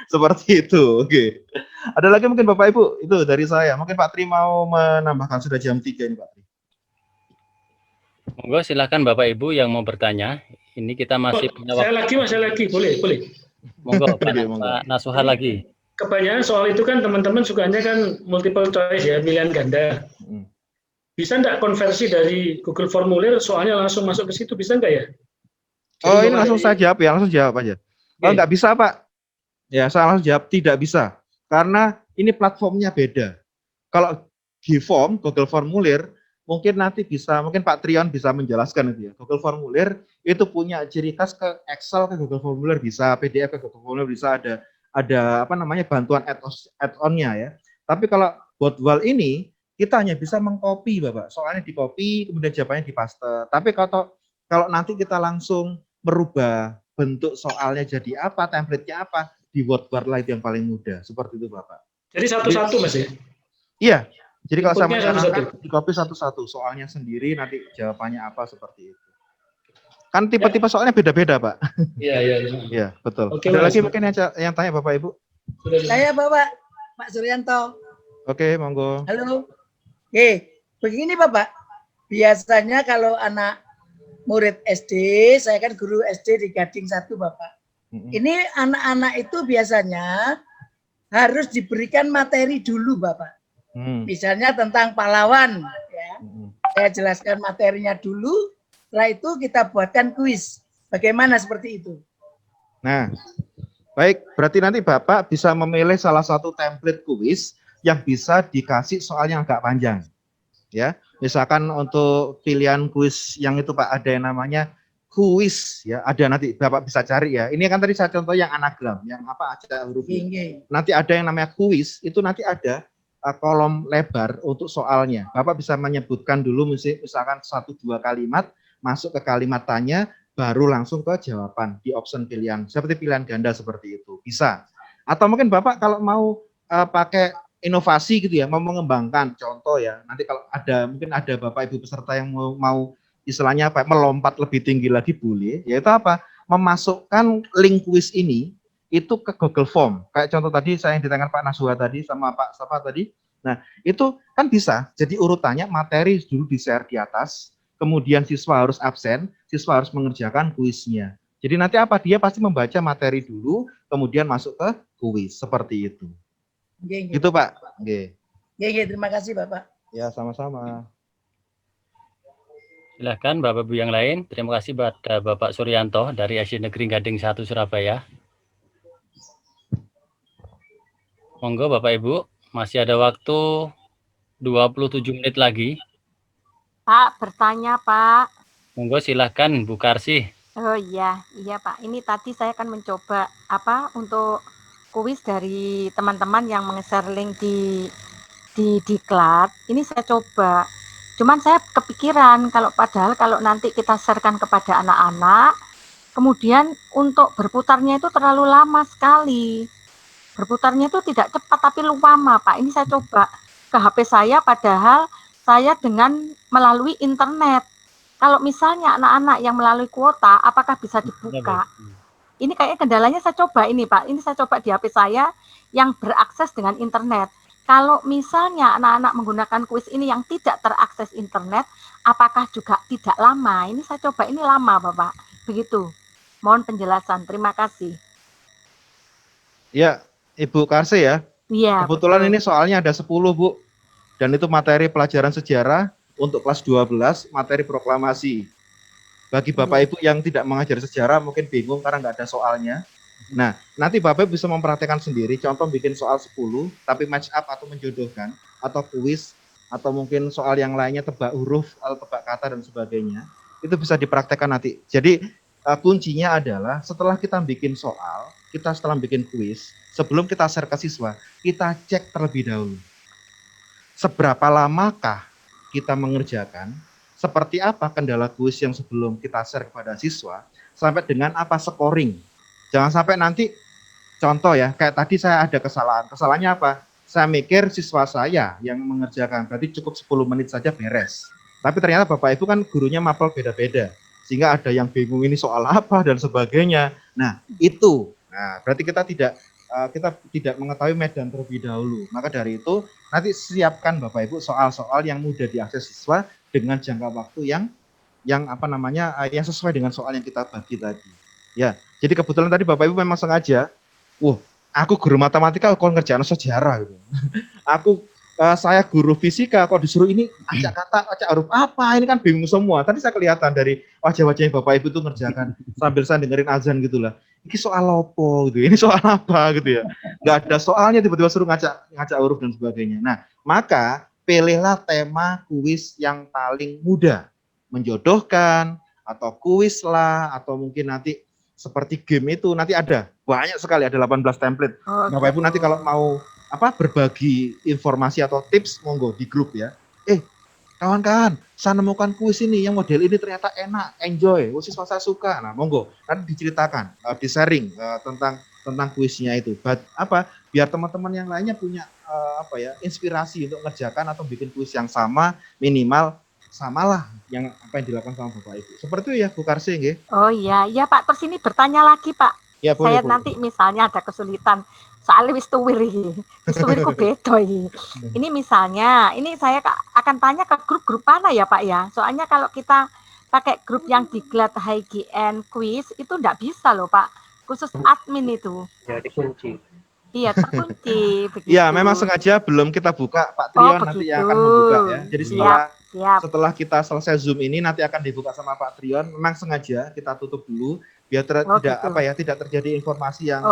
Seperti itu. Oke. Ada lagi mungkin Bapak Ibu, itu dari saya. Mungkin Pak Tri mau menambahkan, sudah jam 3 ini Pak Tri.
Monggo silakan Bapak Ibu yang mau bertanya. Ini kita masih punya waktu.
Saya lagi, boleh.
Monggo Pak Nasuha lagi.
Kebanyakan soal itu kan teman-teman sukanya kan multiple choice ya, pilihan ganda. Bisa enggak konversi dari Google Formulir soalnya langsung masuk ke situ, bisa enggak ya?
Oh, ini langsung saya jawab ya, langsung jawab aja. Oh, enggak bisa Pak. Ya, saya langsung jawab, tidak bisa. Karena ini platformnya beda. Kalau di form, Google Formulir, mungkin nanti bisa, mungkin Pak Trion bisa menjelaskan itu ya. Google Formulir itu punya ciri khas ke Excel, ke Google Formulir bisa, PDF ke Google Formulir bisa, ada apa namanya bantuan add-on-nya ya. Tapi kalau Botwal ini kita hanya bisa mengcopy Bapak. Soalnya di copy kemudian jawabannya di paste. Tapi kalau nanti kita langsung merubah bentuk soalnya jadi apa, template-nya apa, di Wordbar lah itu yang paling mudah. Seperti itu Bapak.
Jadi satu-satu Mas ya?
Iya. Jadi kalau saya
Inputnya
menyarankan di copy satu-satu, soalnya sendiri nanti jawabannya apa seperti itu. Kan tipe-tipe soalnya beda-beda Pak.
Iya.
Iya, betul.
Oke,
Ada
Mas.
lagi mungkin yang tanya Bapak Ibu?
Saya Bapak, Pak Suryanto.
Oke, monggo.
Halo. Begini Bapak, biasanya kalau anak murid SD, saya kan guru SD di Gading 1 Bapak. Ini anak-anak itu biasanya harus diberikan materi dulu Bapak. Misalnya tentang pahlawan, ya. Saya jelaskan materinya dulu, setelah itu kita buatkan kuis. Bagaimana seperti itu?
Nah, baik, berarti nanti Bapak bisa memilih salah satu template kuis yang bisa dikasih soal yang agak panjang. Ya, misalkan untuk pilihan kuis yang itu Pak, ada yang namanya kuis ya, ada nanti Bapak bisa cari ya. Ini kan tadi saya contoh yang anagram, yang apa aja hurufnya. Nanti ada yang namanya kuis, itu nanti ada kolom lebar untuk soalnya. Bapak bisa menyebutkan dulu misalkan 1-2 kalimat, masuk ke kalimat tanya, baru langsung ke jawaban di option pilihan. Seperti pilihan ganda seperti itu, bisa. Atau mungkin Bapak kalau mau pakai inovasi gitu ya, mau mengembangkan contoh ya. Nanti kalau mungkin ada Bapak Ibu peserta yang mau istilahnya apa, melompat lebih tinggi lagi boleh, yaitu apa? Memasukkan link kuis ini itu ke Google Form. Kayak contoh tadi saya yang ditanyakan Pak Nasuha tadi sama Pak Safa tadi. Nah, itu kan bisa. Jadi urutannya materi dulu di-share di atas, kemudian siswa harus absen, siswa harus mengerjakan kuisnya. Jadi nanti apa? Dia pasti membaca materi dulu, kemudian masuk ke kuis. Seperti itu. Gitu Pak.
Terima kasih Bapak.
Ya, sama-sama.
Silakan Bapak Ibu yang lain. Terima kasih pada Bapak Suryanto dari SD Negeri Gading 1 Surabaya. Monggo Bapak Ibu, masih ada waktu 27 menit lagi.
Pak, bertanya Pak.
Monggo silakan Bu Karsi.
Oh iya Pak. Ini tadi saya akan mencoba untuk kuis dari teman-teman yang meng-share link di diklat. Ini saya coba. Cuman saya kepikiran kalau nanti kita sharekan kepada anak-anak, kemudian untuk berputarnya itu terlalu lama sekali. Berputarnya itu tidak cepat tapi lama Pak. Ini saya coba ke HP saya padahal saya dengan melalui internet. Kalau misalnya anak-anak yang melalui kuota, apakah bisa dibuka? Ini kayaknya kendalanya saya coba ini Pak. Ini saya coba di HP saya yang berakses dengan internet. Kalau misalnya anak-anak menggunakan kuis ini yang tidak terakses internet, apakah juga tidak lama? Ini saya coba, ini lama Bapak. Begitu. Mohon penjelasan. Terima kasih.
Ya, Ibu Karsi ya.
Iya.
Kebetulan ini soalnya ada 10 Bu. Dan itu materi pelajaran sejarah untuk kelas 12, materi proklamasi. Bagi Bapak Ibu yang tidak mengajar sejarah mungkin bingung karena nggak ada soalnya. Nah, nanti Bapak Ibu bisa mempraktekkan sendiri, contoh bikin soal 10, tapi match up atau menjodohkan, atau kuis, atau mungkin soal yang lainnya, tebak huruf, atau tebak kata, dan sebagainya. Itu bisa dipraktekkan nanti. Jadi, kuncinya adalah setelah kita bikin soal, kita setelah bikin kuis, sebelum kita share ke siswa, kita cek terlebih dahulu. Seberapa lamakah kita mengerjakan, seperti apa kendala kuis yang sebelum kita share kepada siswa, sampai dengan apa scoring. Jangan sampai nanti, contoh ya, kayak tadi saya ada kesalahan. Kesalahannya apa? saya mikir siswa saya yang mengerjakan berarti cukup 10 menit saja beres. Tapi ternyata Bapak Ibu kan gurunya mapel beda-beda. Sehingga ada yang bingung ini soal apa dan sebagainya. Nah, itu. Nah, berarti kita tidak mengetahui medan terlebih dahulu. Maka dari itu nanti siapkan Bapak Ibu soal-soal yang mudah diakses siswa dengan jangka waktu yang yang sesuai dengan soal yang kita bagi tadi. Ya, jadi kebetulan tadi Bapak Ibu memang sengaja, aku guru matematika kok ngerjain sejarah gitu. Saya guru fisika kok disuruh ini acak kata, acak huruf apa, ini kan bingung semua. Tadi saya kelihatan dari wajah-wajahnya Bapak Ibu itu ngerjakan sambil saya dengerin azan gitulah. Ini soal apa gitu, ini soal apa gitu ya. Nggak ada soalnya tiba-tiba suruh ngacak huruf dan sebagainya. Nah, maka pilihlah tema kuis yang paling mudah. Menjodohkan, atau kuis lah, atau mungkin nanti seperti game itu, nanti ada banyak sekali, ada 18 template. Bapak Ibu nanti kalau mau berbagi informasi atau tips, monggo di grup ya. Kawan-kawan, saya nemukan kuis ini yang model ini ternyata enak, enjoy, siswa saya suka. Nah, monggo nanti diceritakan, di-sharing tentang kuisnya itu. Biar teman-teman yang lainnya punya inspirasi untuk mengerjakan atau bikin kuis yang sama, minimal samalah yang apa yang dilakukan sama Bapak Ibu. Seperti itu ya Bu Karsi nggih.
Oh iya Pak, terus ini bertanya lagi Pak.
Ya, boleh,
saya nanti misalnya ada kesulitan soalnya wis tuwir iki. Wis tuwirku beda iki. Ini misalnya, ini saya akan tanya ke grup-grup mana ya Pak ya? Soalnya kalau kita pakai grup yang diklat HGN quiz itu enggak bisa loh Pak. Khusus admin itu.
Ya dikunci.
Iya, terkunci begitu.
Iya, memang sengaja belum kita buka Pak Trion nanti yang akan membuka ya. Jadi setelah kita selesai Zoom ini nanti akan dibuka sama Pak Trion. Memang sengaja kita tutup dulu biar tidak terjadi informasi yang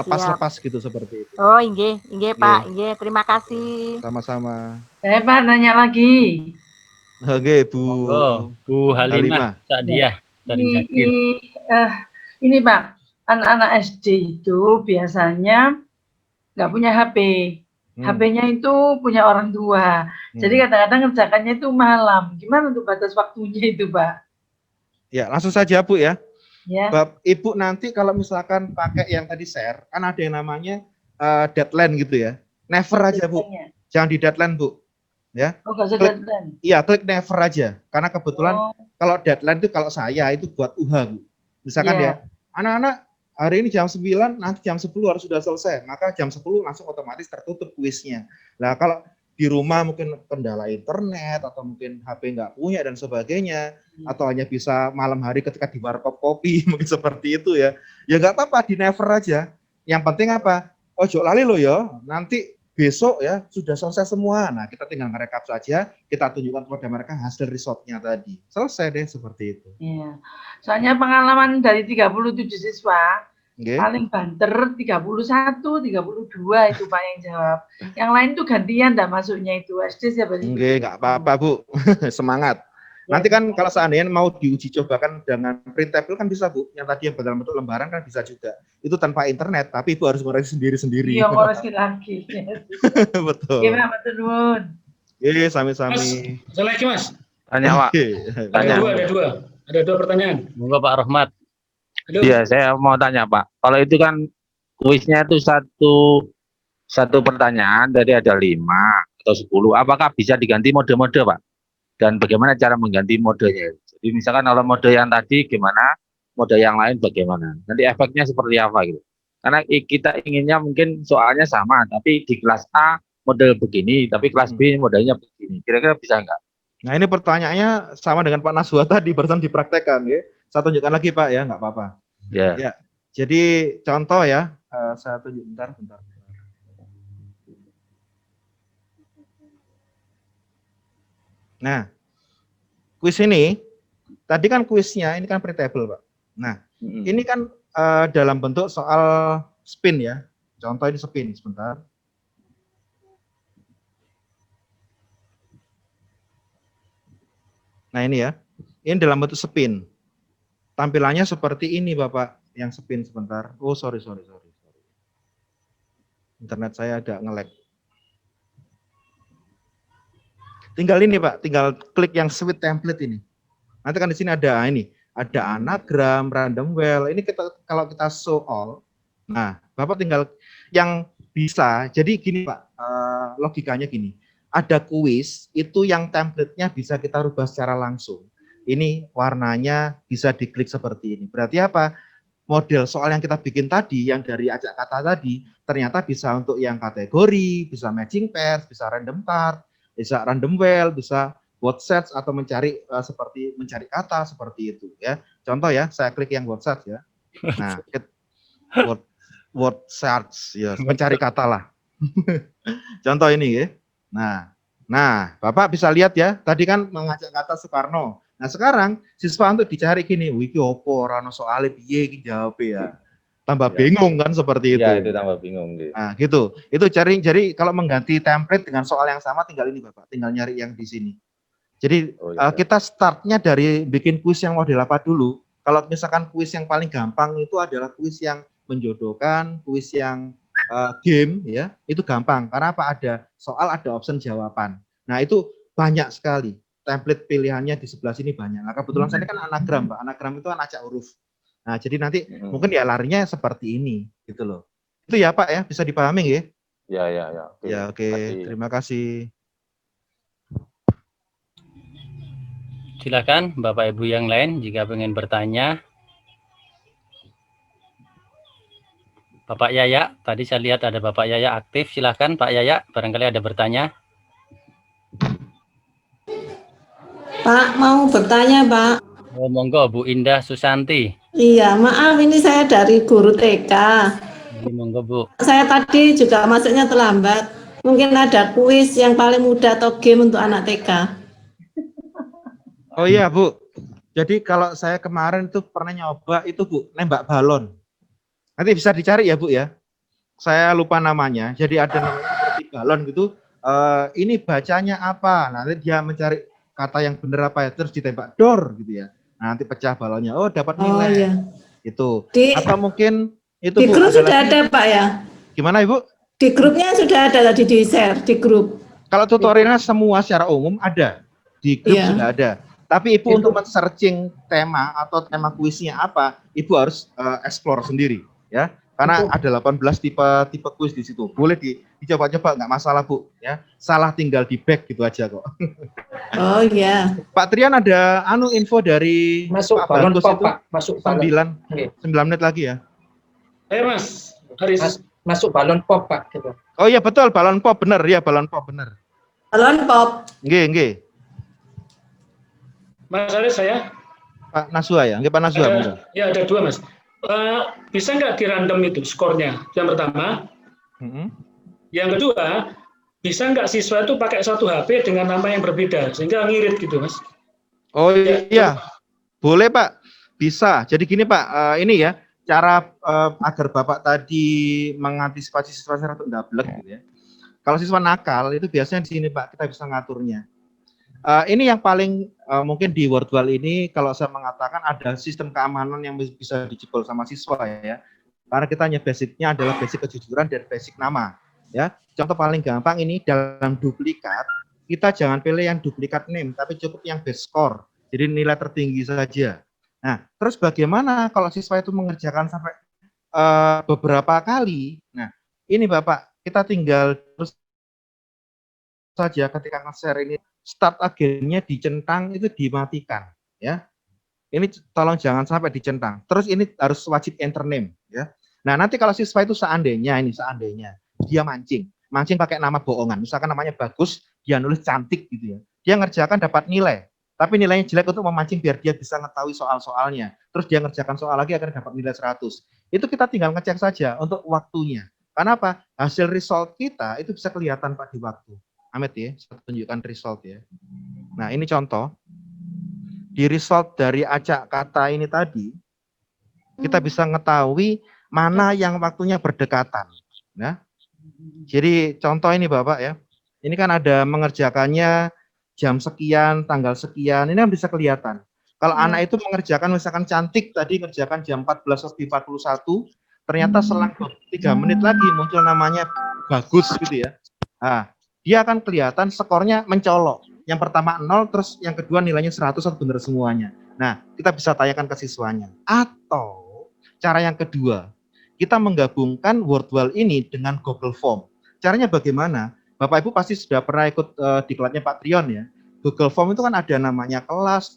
lepas-lepas gitu seperti itu.
Oh, inggih Pak, inggih. Terima kasih.
Sama-sama.
Saya Pak nanya lagi.
Oke, Bu.
Bu Halimah Sadiah dari Jakir.
Ini Pak, anak-anak SD itu biasanya nggak punya HP. HP-nya itu punya orang tua. Jadi kadang-kadang ngerjakannya itu malam. Gimana untuk batas waktunya itu, Pak?
Ya, langsung saja Bu ya.
Ya.
Ibu nanti kalau misalkan pakai yang tadi share, kan ada yang namanya deadline gitu ya. Never aja Bu. Jangan di deadline Bu. Ya.
Oh, nggak usah deadline.
Iya, klik never aja. Karena kebetulan kalau deadline itu kalau saya itu buat UHA Bu. Misalkan ya, anak-anak hari ini jam 9, nanti jam 10 harus sudah selesai. Maka jam 10 langsung otomatis tertutup kuisnya. Nah, kalau di rumah mungkin kendala internet atau mungkin HP nggak punya dan sebagainya, atau hanya bisa malam hari ketika di warkop kopi, mungkin seperti itu ya. Ya nggak apa-apa, di never aja. Yang penting apa? Ojo lali lo ya, nanti besok ya sudah selesai semua. Nah, kita tinggal ngerekap saja, kita tunjukkan kepada mereka hasil resultnya tadi. Selesai deh seperti itu.
Iya. Soalnya pengalaman dari 37 siswa, paling banter 31, 32 itu Pak yang jawab. Yang lain tuh gantian dah masuknya itu. SD siapa sih?
Nggak apa-apa Bu, semangat. Nanti kan kalau seandainya mau diuji cobakan dengan printable kan bisa Bu. Yang tadi yang dalam bentuk lembaran kan bisa juga. Itu tanpa internet, tapi Ibu harus ngoreksi sendiri-sendiri.
Iya, ngoreksi lagi.
Betul.
Gimana Pak Nun?
Iya, sami-sami.
Mas, lagi Mas.
Tanya Pak.
Ada dua pertanyaan.
Moga Pak Rahmat.
Iya, saya mau tanya Pak. Kalau itu kan kuisnya itu satu pertanyaan dari ada 5 atau 10. Apakah bisa diganti mode-mode Pak? Dan bagaimana cara mengganti modenya? Jadi misalkan kalau mode yang tadi gimana, mode yang lain bagaimana? Nanti efeknya seperti apa gitu? Karena kita inginnya mungkin soalnya sama, tapi di kelas A model begini, tapi kelas B modelnya begini. Kira-kira bisa nggak?
Nah ini pertanyaannya sama dengan Pak Naswa tadi, barusan dipraktekkan ya. Saya tunjukkan lagi Pak ya, nggak apa-apa. Ya. Jadi contoh ya, saya tunjuk bentar. Nah, kuis ini, tadi kan kuisnya, ini kan printable Pak. Nah, ini kan dalam bentuk soal spin ya. Contoh ini spin, sebentar. Nah ini ya, ini dalam bentuk spin. Tampilannya seperti ini Bapak, yang spin sebentar. Oh sorry. Internet saya agak nge-lag. Tinggal ini Pak, tinggal klik yang sweet template ini. Nanti kan di sini ada anagram, random well. Ini kalau kita show all. Nah, Bapak tinggal yang bisa. Jadi gini Pak, logikanya gini. Ada kuis itu yang template-nya bisa kita rubah secara langsung. Ini warnanya bisa diklik seperti ini. Berarti apa? Model soal yang kita bikin tadi, yang dari acak kata tadi, ternyata bisa untuk yang kategori, bisa matching pairs, bisa random part, bisa random well, bisa word search atau mencari seperti mencari kata seperti itu ya. Contoh ya, saya klik yang word search ya. Nah, word search ya, mencari kata lah. Contoh ini ya. Nah, Bapak bisa lihat ya, tadi kan mengajak kata Soekarno. Nah, sekarang siswa untuk dicari gini, wiki opo ora ono soal piye iki jawab ya. Tambah bingung kan seperti itu.
Iya, itu tambah bingung gitu.
Nah, gitu. Itu jadi kalau mengganti template dengan soal yang sama tinggal ini Bapak, tinggal nyari yang di sini. Jadi kita startnya dari bikin kuis yang model apa dulu. Kalau misalkan kuis yang paling gampang itu adalah kuis yang menjodohkan, kuis yang game ya, itu gampang karena apa, ada soal, ada option jawaban. Nah, itu banyak sekali. Template pilihannya di sebelah sini banyak. Nah, kebetulan saya kan anagram, Pak. Anagram itu kan acak huruf. Nah, jadi nanti mungkin ya larinya seperti ini gitu loh. Itu ya Pak ya, bisa dipahami ya?
Ya.
Ya, oke. Terima kasih.
Silakan Bapak Ibu yang lain jika ingin bertanya. Bapak Yaya, tadi saya lihat ada Bapak Yaya aktif. Silakan Pak Yaya, barangkali ada bertanya.
Pak, mau bertanya, Pak.
Oh, monggo Bu Indah Susanti.
Iya, maaf ini saya dari guru TK.
Ini monggo Bu.
Saya tadi juga masuknya terlambat. Mungkin ada kuis yang paling mudah atau game untuk anak TK.
Oh iya Bu, jadi kalau saya kemarin tuh pernah nyoba itu Bu, nembak balon. Nanti bisa dicari ya Bu ya. Saya lupa namanya. Jadi ada namanya seperti balon gitu. Ini bacanya apa? Nanti dia mencari kata yang benar apa ya, terus ditembak dor gitu ya. Nah, nanti pecah balonnya. Oh, dapat nilai.
Oh iya.
Itu.
Di,
atau mungkin itu
di
Bu,
grup sudah
lagi,
ada Pak ya?
Gimana Ibu?
Di grupnya sudah ada tadi di share di grup.
Kalau tutorialnya semua secara umum ada. Di grup sudah ada. Tapi Ibu untuk men-searching tema atau tema kuisnya apa, Ibu harus explore sendiri ya. Karena ada 18 tipe kuis di situ. Boleh dicoba-coba, nggak masalah Bu ya. Salah tinggal di back gitu aja kok.
Oh iya.
Pak Trian ada info dari
masuk
Pak
balon
Bagus
pop,
itu?
Pak. Masuk balon.
9 menit lagi ya.
Ayo Mas, Haris.
Masuk balon pop Pak gitu.
Oh iya betul, balon pop bener ya, balon pop bener.
Balon pop.
Nggih.
Mas Haris saya.
Pak Nasua ya, nggih Pak Nasua.
Ya ada dua Mas. Bisa nggak di random itu skornya? Yang pertama. Yang kedua, bisa nggak siswa itu pakai satu HP dengan nama yang berbeda sehingga ngirit gitu Mas?
Oh iya, boleh Pak, bisa. Jadi gini Pak, ini ya cara agar Bapak tadi mengantisipasi siswa untuk ndablek gitu ya. Kalau siswa nakal itu biasanya di sini Pak kita bisa ngaturnya. Ini yang paling mungkin di Wordwall ini kalau saya mengatakan ada sistem keamanan yang bisa dijebol sama siswa ya. Karena kita hanya basicnya adalah basic kejujuran dan basic nama ya. Contoh paling gampang ini dalam duplikat kita jangan pilih yang duplikat name tapi cukup yang base score. Jadi nilai tertinggi saja. Nah, terus bagaimana kalau siswa itu mengerjakan sampai beberapa kali? Nah, ini Bapak kita tinggal terus saja ketika nge-share ini start agennya dicentang itu dimatikan ya. Ini tolong jangan sampai dicentang. Terus ini harus wajib enter name ya. Nah, nanti kalau siswa itu seandainya dia mancing pakai nama bohongan. Misalkan namanya Bagus, dia nulis cantik gitu ya. Dia ngerjakan dapat nilai. Tapi nilainya jelek untuk memancing biar dia bisa mengetahui soal-soalnya. Terus dia ngerjakan soal lagi akan dapat nilai 100. Itu kita tinggal ngecek saja untuk waktunya. Karena apa? Hasil result kita itu bisa kelihatan Pak di waktu. Amit ya, saya tunjukkan result ya. Nah, ini contoh. Di result dari acak kata ini tadi, kita bisa mengetahui mana yang waktunya berdekatan. Ya. Jadi contoh ini Bapak ya. Ini kan ada mengerjakannya jam sekian, tanggal sekian. Ini kan bisa kelihatan. Kalau anak itu mengerjakan misalkan cantik tadi ngerjakan jam 14.41, ternyata selang 3 menit lagi muncul namanya Bagus gitu ya. Nah, dia akan kelihatan skornya mencolok. Yang pertama 0, terus yang kedua nilainya 100 atau benar semuanya. Nah, kita bisa tanyakan ke siswanya. Atau cara yang kedua, kita menggabungkan Wordwall ini dengan Google Form. Caranya bagaimana? Bapak Ibu pasti sudah pernah ikut diklatnya Pak Trion ya. Google Form itu kan ada namanya kelas,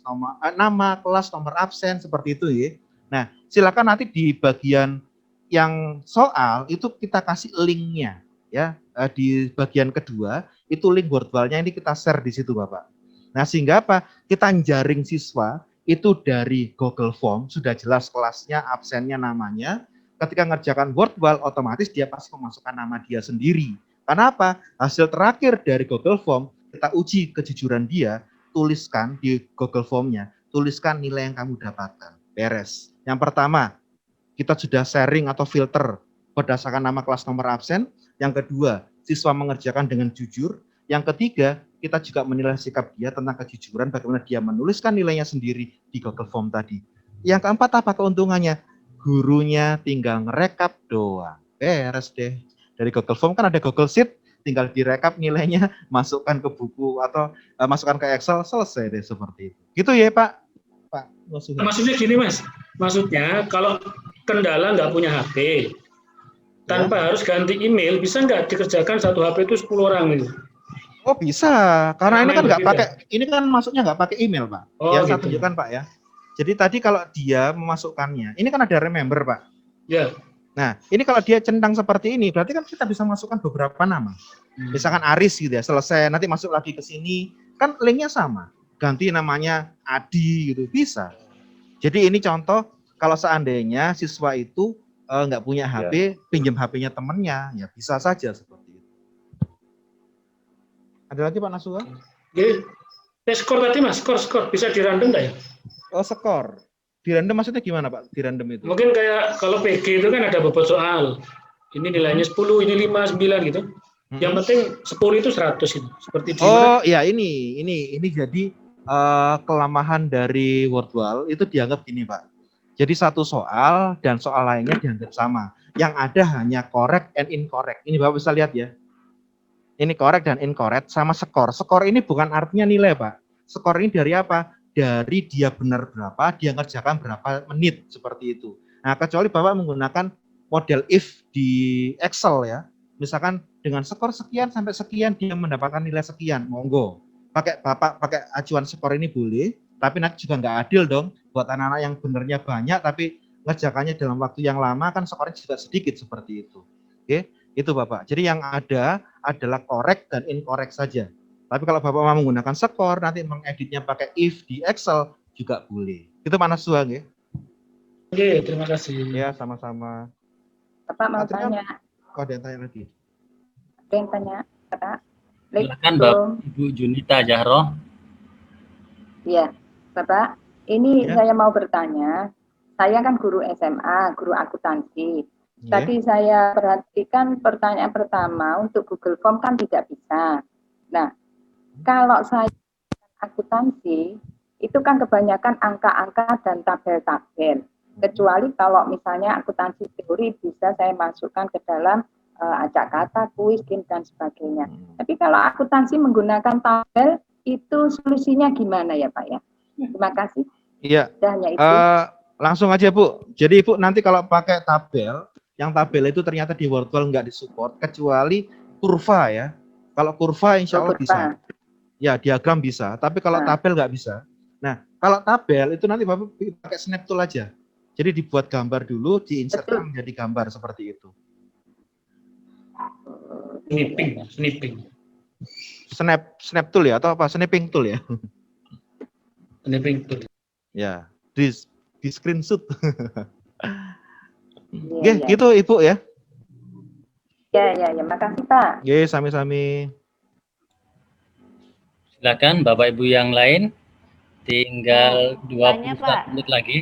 nama kelas, nomor absen seperti itu ya. Nah, silakan nanti di bagian yang soal itu kita kasih linknya ya. Di bagian kedua itu link Wordwall-nya ini kita share di situ Bapak. Nah, sehingga apa? Kita jaring siswa itu dari Google Form, sudah jelas kelasnya, absennya, namanya. Ketika ngerjakan Wordwall, otomatis dia pasti memasukkan nama dia sendiri. Karena apa? Hasil terakhir dari Google Form, kita uji kejujuran dia, tuliskan di Google Form-nya, tuliskan nilai yang kamu dapatkan. Beres. Yang pertama, kita sudah sharing atau filter berdasarkan nama kelas nomor absen. Yang kedua, siswa mengerjakan dengan jujur. Yang ketiga, kita juga menilai sikap dia tentang kejujuran, bagaimana dia menuliskan nilainya sendiri di Google Form tadi. Yang keempat, apa keuntungannya? Gurunya tinggal ngerekap doang. Beres deh. Dari Google Form kan ada Google Sheet, tinggal direkap nilainya, masukkan ke buku atau masukkan ke Excel, selesai deh seperti itu. Gitu ya Pak? Pak
Maksudnya gini Mas, maksudnya kalau kendala nggak punya HP, tanpa harus ganti email, bisa nggak dikerjakan satu HP itu 10 orang gitu?
Oh bisa, karena ini kan nggak pakai, ini kan masuknya nggak pakai email Pak.
Oh,
Ya saya
gitu.
tunjukkan Pak ya. Jadi tadi kalau dia memasukkannya, ini kan ada remember Pak.
Ya.
Nah, ini kalau dia centang seperti ini, berarti kan kita bisa masukkan beberapa nama. Misalkan Aris gitu ya, selesai, nanti masuk lagi ke sini, kan linknya sama. Ganti namanya Adi gitu, bisa. Jadi ini contoh, kalau seandainya siswa itu nggak punya HP, pinjam HP-nya temennya, ya bisa saja seperti itu. Ada lagi Pak Nasuha?
Jadi, skor tadi Mas, skor bisa di random nggak ya?
Oh, skor. Di random maksudnya gimana Pak? Di random itu?
Mungkin kayak kalau PG itu kan ada bobot soal. Ini nilainya 10, ini 5, 9 gitu. Yang penting 10 itu 100 itu. Seperti di
Oh, ya ini jadi kelemahan dari Wordwall itu dianggap gini Pak. Jadi satu soal dan soal lainnya dianggap sama. Yang ada hanya correct and incorrect. Ini Bapak bisa lihat ya. Ini correct dan incorrect sama skor. Skor ini bukan artinya nilai Pak. Skor ini dari apa? Dari dia benar berapa, dia ngerjakan berapa menit, seperti itu. Nah, kecuali Bapak menggunakan model if di Excel ya. Misalkan dengan skor sekian sampai sekian dia mendapatkan nilai sekian, monggo. Bapak pakai acuan skor ini boleh, tapi nanti juga nggak adil dong buat anak-anak yang benernya banyak tapi ngerjakannya dalam waktu yang lama kan skornya juga sedikit seperti itu. Oke, itu Bapak. Jadi yang ada adalah correct dan incorrect saja. Tapi kalau Bapak mau menggunakan skor, nanti mengeditnya pakai if di Excel juga boleh. Itu Pak Nasuha ya?
Oke, terima kasih.
Ya, sama-sama.
Bapak mau tanya.
Oh, ada yang tanya lagi.
Ada yang tanya, Pak.
Silakan Bapak Ibu Junita Jahro.
Iya, Bapak. Ini
Ya.
saya mau bertanya. Saya kan guru SMA, guru akuntansi. Tadi saya perhatikan pertanyaan pertama untuk Google Form kan tidak bisa. Nah, kalau saya akuntansi, itu kan kebanyakan angka-angka dan tabel-tabel. Kecuali kalau misalnya akuntansi teori bisa saya masukkan ke dalam acak kata, kuis, dan sebagainya. Tapi kalau akuntansi menggunakan tabel, itu solusinya gimana ya Pak ya? Terima kasih.
Iya.
Hanya itu.
Langsung aja Bu. Jadi Ibu nanti kalau pakai tabel, yang tabel itu ternyata di Wordwall nggak disupport, kecuali kurva ya. Kalau kurva insya Allah bisa. Ya, diagram bisa, tapi kalau tabel nggak bisa. Nah, kalau tabel itu nanti Bapak pakai snap tool aja. Jadi dibuat gambar dulu, diinsertkan menjadi gambar seperti itu.
Snipping.
Snap tool ya atau apa? Snipping tool ya.
Snipping tool.
Ya, di screenshot. Oke, gitu Ibu ya.
Ya, makasih Pak.
Oke, sami-sami.
Silakan Bapak Ibu yang lain. Tinggal
tanya,
21
Pak.
menit lagi.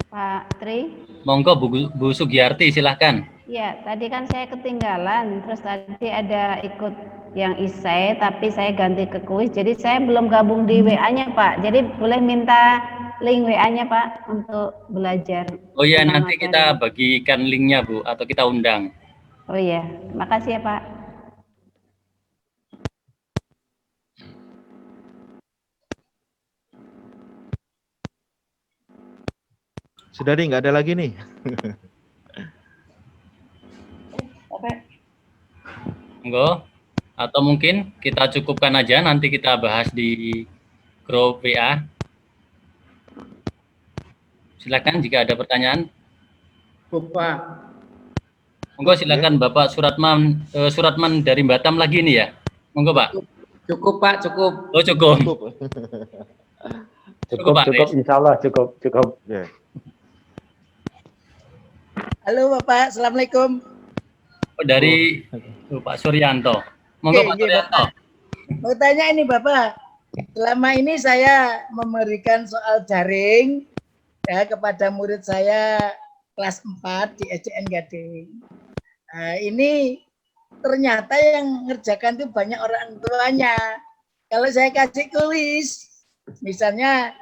Pak Tri.
Monggo Bu Sugiyarti silahkan.
Ya, tadi kan saya ketinggalan, terus tadi ada ikut yang isai, tapi saya ganti ke kuis, jadi saya belum gabung di WA-nya Pak. Jadi boleh minta link WA-nya Pak untuk belajar.
Oh ya,
tentang
nanti
materi.
kita bagikan linknya Bu, atau kita undang.
Oh iya, makasih ya Pak.
Sudah nih, nggak ada lagi nih.
Monggo. Atau mungkin kita cukupkan aja, nanti kita bahas di grup WA. Silakan jika ada pertanyaan.
Pak.
Monggo silakan Bapak Suratman dari Batam lagi nih ya. Monggo Pak.
Cukup Pak, cukup.
Oh cukup.
Cukup,
Pak
cukup,
Aris.
insya Allah cukup.
Halo Bapak, Assalamualaikum.
Oh, dari Pak Suryanto. Monggo Pak Suryanto.
Mau tanya ini Bapak, selama ini saya memberikan soal daring ya kepada murid saya kelas 4 di SDN Gading. Nah, ini ternyata yang ngerjakan itu banyak orang tuanya. Kalau saya kasih kuis, misalnya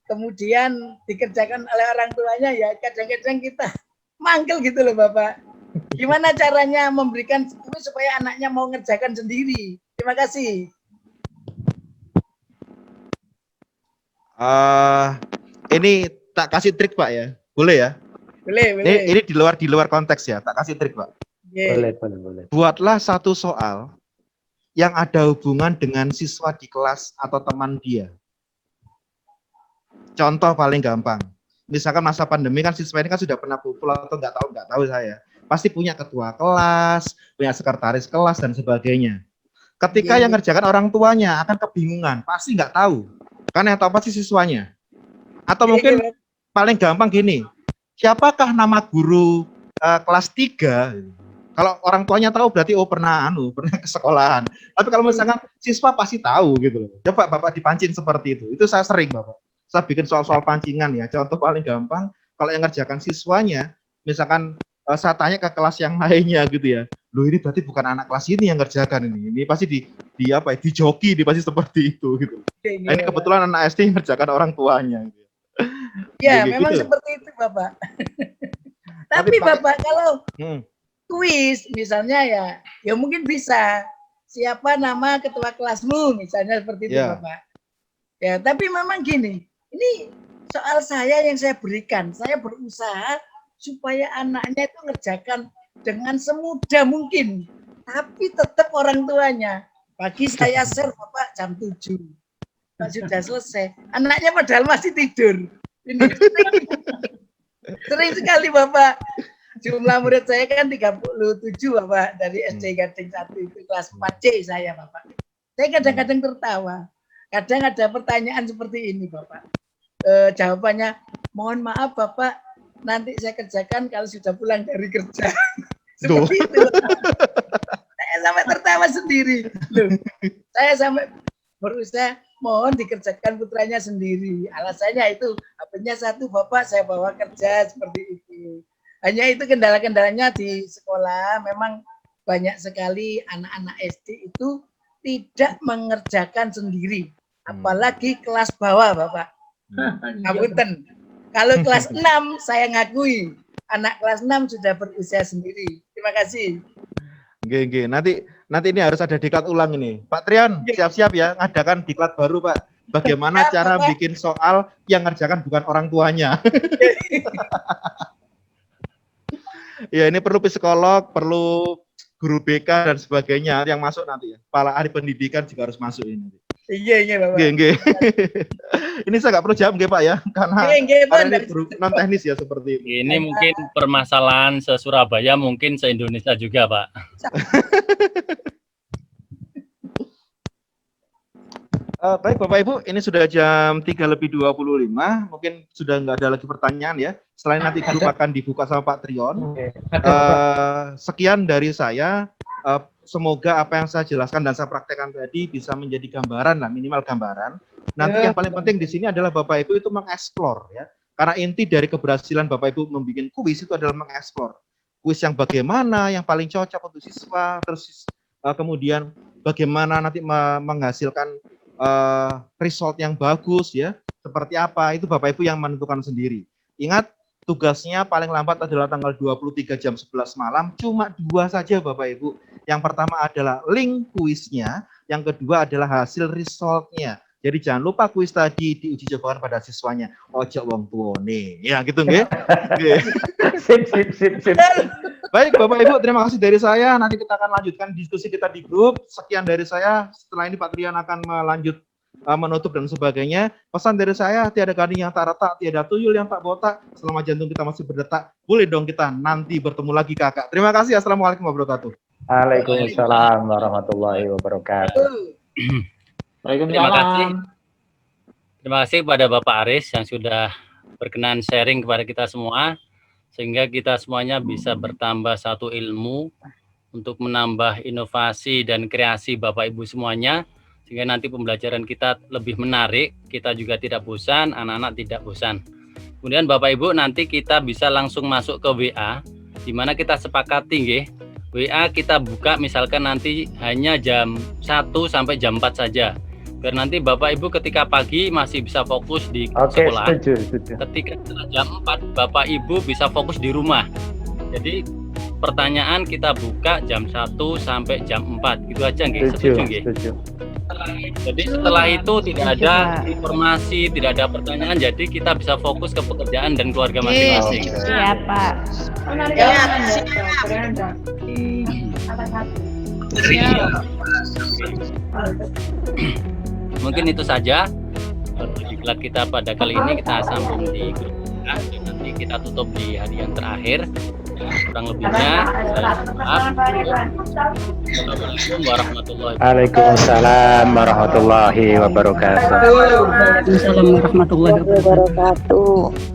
kemudian dikerjakan oleh orang tuanya, ya kadang-kadang kita mangkel gitu loh Bapak. Gimana caranya memberikan kuis supaya anaknya mau ngerjakan sendiri? Terima kasih.
Ini tak kasih trik Pak ya, boleh ya?
Boleh.
Ini di luar konteks ya, tak kasih trik Pak.
Boleh.
Buatlah satu soal yang ada hubungan dengan siswa di kelas atau teman dia. Contoh paling gampang, misalkan masa pandemi kan siswa ini kan sudah pernah kumpul atau nggak tahu saya. Pasti punya ketua kelas, punya sekretaris kelas dan sebagainya. Ketika yang ngerjakan orang tuanya akan kebingungan, pasti nggak tahu, karena yang tahu pasti siswanya. Atau mungkin paling gampang gini, siapakah nama guru kelas 3? Kalau orang tuanya tahu berarti pernah ke sekolahan. Tapi kalau misalkan siswa pasti tahu gitu loh. Coba Bapak dipancing seperti itu. Itu saya sering Bapak. Saya bikin soal-soal pancingan ya. Contoh paling gampang, kalau yang ngerjakan siswanya, misalkan saya tanya ke kelas yang lainnya gitu ya. Loh ini berarti bukan anak kelas ini yang ngerjakan ini. Ini pasti di joki, pasti seperti itu gitu. Nah, ini kebetulan anak SD yang ngerjakan orang tuanya gitu.
Ya, memang gitu. Seperti itu Bapak. Tapi Bapak kalau kuis misalnya ya mungkin bisa siapa nama ketua kelasmu misalnya seperti itu Bapak. Ya, tapi memang gini, ini soal saya yang saya berikan, saya berusaha supaya anaknya itu ngerjakan dengan semudah mungkin, tapi tetap orang tuanya. Pagi saya share Bapak jam 7. Sudah selesai. Anaknya padahal masih tidur. Ini sering sekali Bapak. Jumlah murid saya kan 37 Bapak dari SD Gading 1 itu kelas 4C saya Bapak. Saya kadang-kadang tertawa. Kadang ada pertanyaan seperti ini Bapak. Jawabannya, mohon maaf Bapak, nanti saya kerjakan kalau sudah pulang dari kerja. Seperti itu. Saya sampai tertawa sendiri. Loh, saya sampai berusaha mohon dikerjakan putranya sendiri. Alasannya itu HP-nya 1 Bapak, saya bawa kerja seperti itu. Hanya itu kendala-kendalanya di sekolah. Memang banyak sekali anak-anak SD itu tidak mengerjakan sendiri. Apalagi kelas bawah Bapak. Ngapunten. Kalau kelas 6 saya ngakui anak kelas 6 sudah berusaha sendiri. Terima kasih.
Oke. Nanti ini harus ada diklat ulang ini. Pak Trian, siap-siap ya ngadakan diklat baru Pak. Bagaimana cara bikin soal yang ngerjakan bukan orang tuanya. Ya ini perlu psikolog, perlu guru BK dan sebagainya yang masuk nanti ya. Kepala ahli pendidikan juga harus masuk ini.
Iya Bapak.
Nggih. Ini saya nggak perlu jawab nggih Pak ya, karena ini non teknis ya seperti itu.
Ini mungkin permasalahan se-Surabaya, mungkin se-Indonesia juga Pak.
Baik Bapak Ibu, ini sudah jam 3:25, mungkin sudah nggak ada lagi pertanyaan ya. Selain nanti grup akan dibuka sama Pak Trion. Sekian dari saya. Semoga apa yang saya jelaskan dan saya praktekkan tadi bisa menjadi gambaran lah, minimal gambaran. Nanti yang paling penting di sini adalah Bapak Ibu itu mengeksplor ya. Karena inti dari keberhasilan Bapak Ibu membuat kuis itu adalah mengeksplor. Kuis yang bagaimana yang paling cocok untuk siswa, terus kemudian bagaimana nanti menghasilkan result yang bagus ya. Seperti apa itu Bapak Ibu yang menentukan sendiri. Ingat tugasnya paling lambat adalah tanggal 23 jam 11 malam, cuma 2 saja Bapak Ibu. Yang pertama adalah link kuisnya, yang kedua adalah hasil resultnya. Jadi jangan lupa kuis tadi diuji cobakan pada siswanya. Ojo wong tuone. Ya gitu nggih.
Sip.
Baik Bapak Ibu, terima kasih dari saya. Nanti kita akan lanjutkan diskusi kita di grup. Sekian dari saya. Setelah ini Pak Trian akan menutup dan sebagainya. Pesan dari saya, tiada gading yang tak retak, tiada tuyul yang tak botak. Selama jantung kita masih berdetak, boleh dong kita nanti bertemu lagi kakak. Terima kasih. Assalamualaikum warahmatullahi wabarakatuh.
Waalaikumsalam warahmatullahi wabarakatuh.
Terima kasih. Terima kasih kepada Bapak Aris yang sudah berkenan sharing kepada kita semua, sehingga kita semuanya bisa bertambah satu ilmu untuk menambah inovasi dan kreasi Bapak Ibu semuanya, sehingga nanti pembelajaran kita lebih menarik, kita juga tidak bosan, anak-anak tidak bosan. Kemudian Bapak Ibu nanti kita bisa langsung masuk ke WA, di mana kita sepakati nggih, WA kita buka misalkan nanti hanya jam 1 sampai jam 4 saja. Biar nanti Bapak Ibu ketika pagi masih bisa fokus di sekolah.
Setuju.
Ketika setelah jam 4 Bapak Ibu bisa fokus di rumah. Jadi pertanyaan kita buka jam 1 sampai jam 4. Gitu aja nggih. Setuju nggih? Jadi setelah itu tidak ada informasi, tidak ada pertanyaan, jadi kita bisa fokus ke pekerjaan dan keluarga masing-masing.
Iya, Pak.
Mungkin itu saja diklat kita pada kali ini. Kita sambung di grup dan nanti kita tutup di hari yang terakhir. Kurang lebihnya saya maaf. Assalamualaikum warahmatullahi wabarakatuh.
Waalaikumsalam warahmatullahi wabarakatuh.
Waalaikumsalam warahmatullahi wabarakatuh.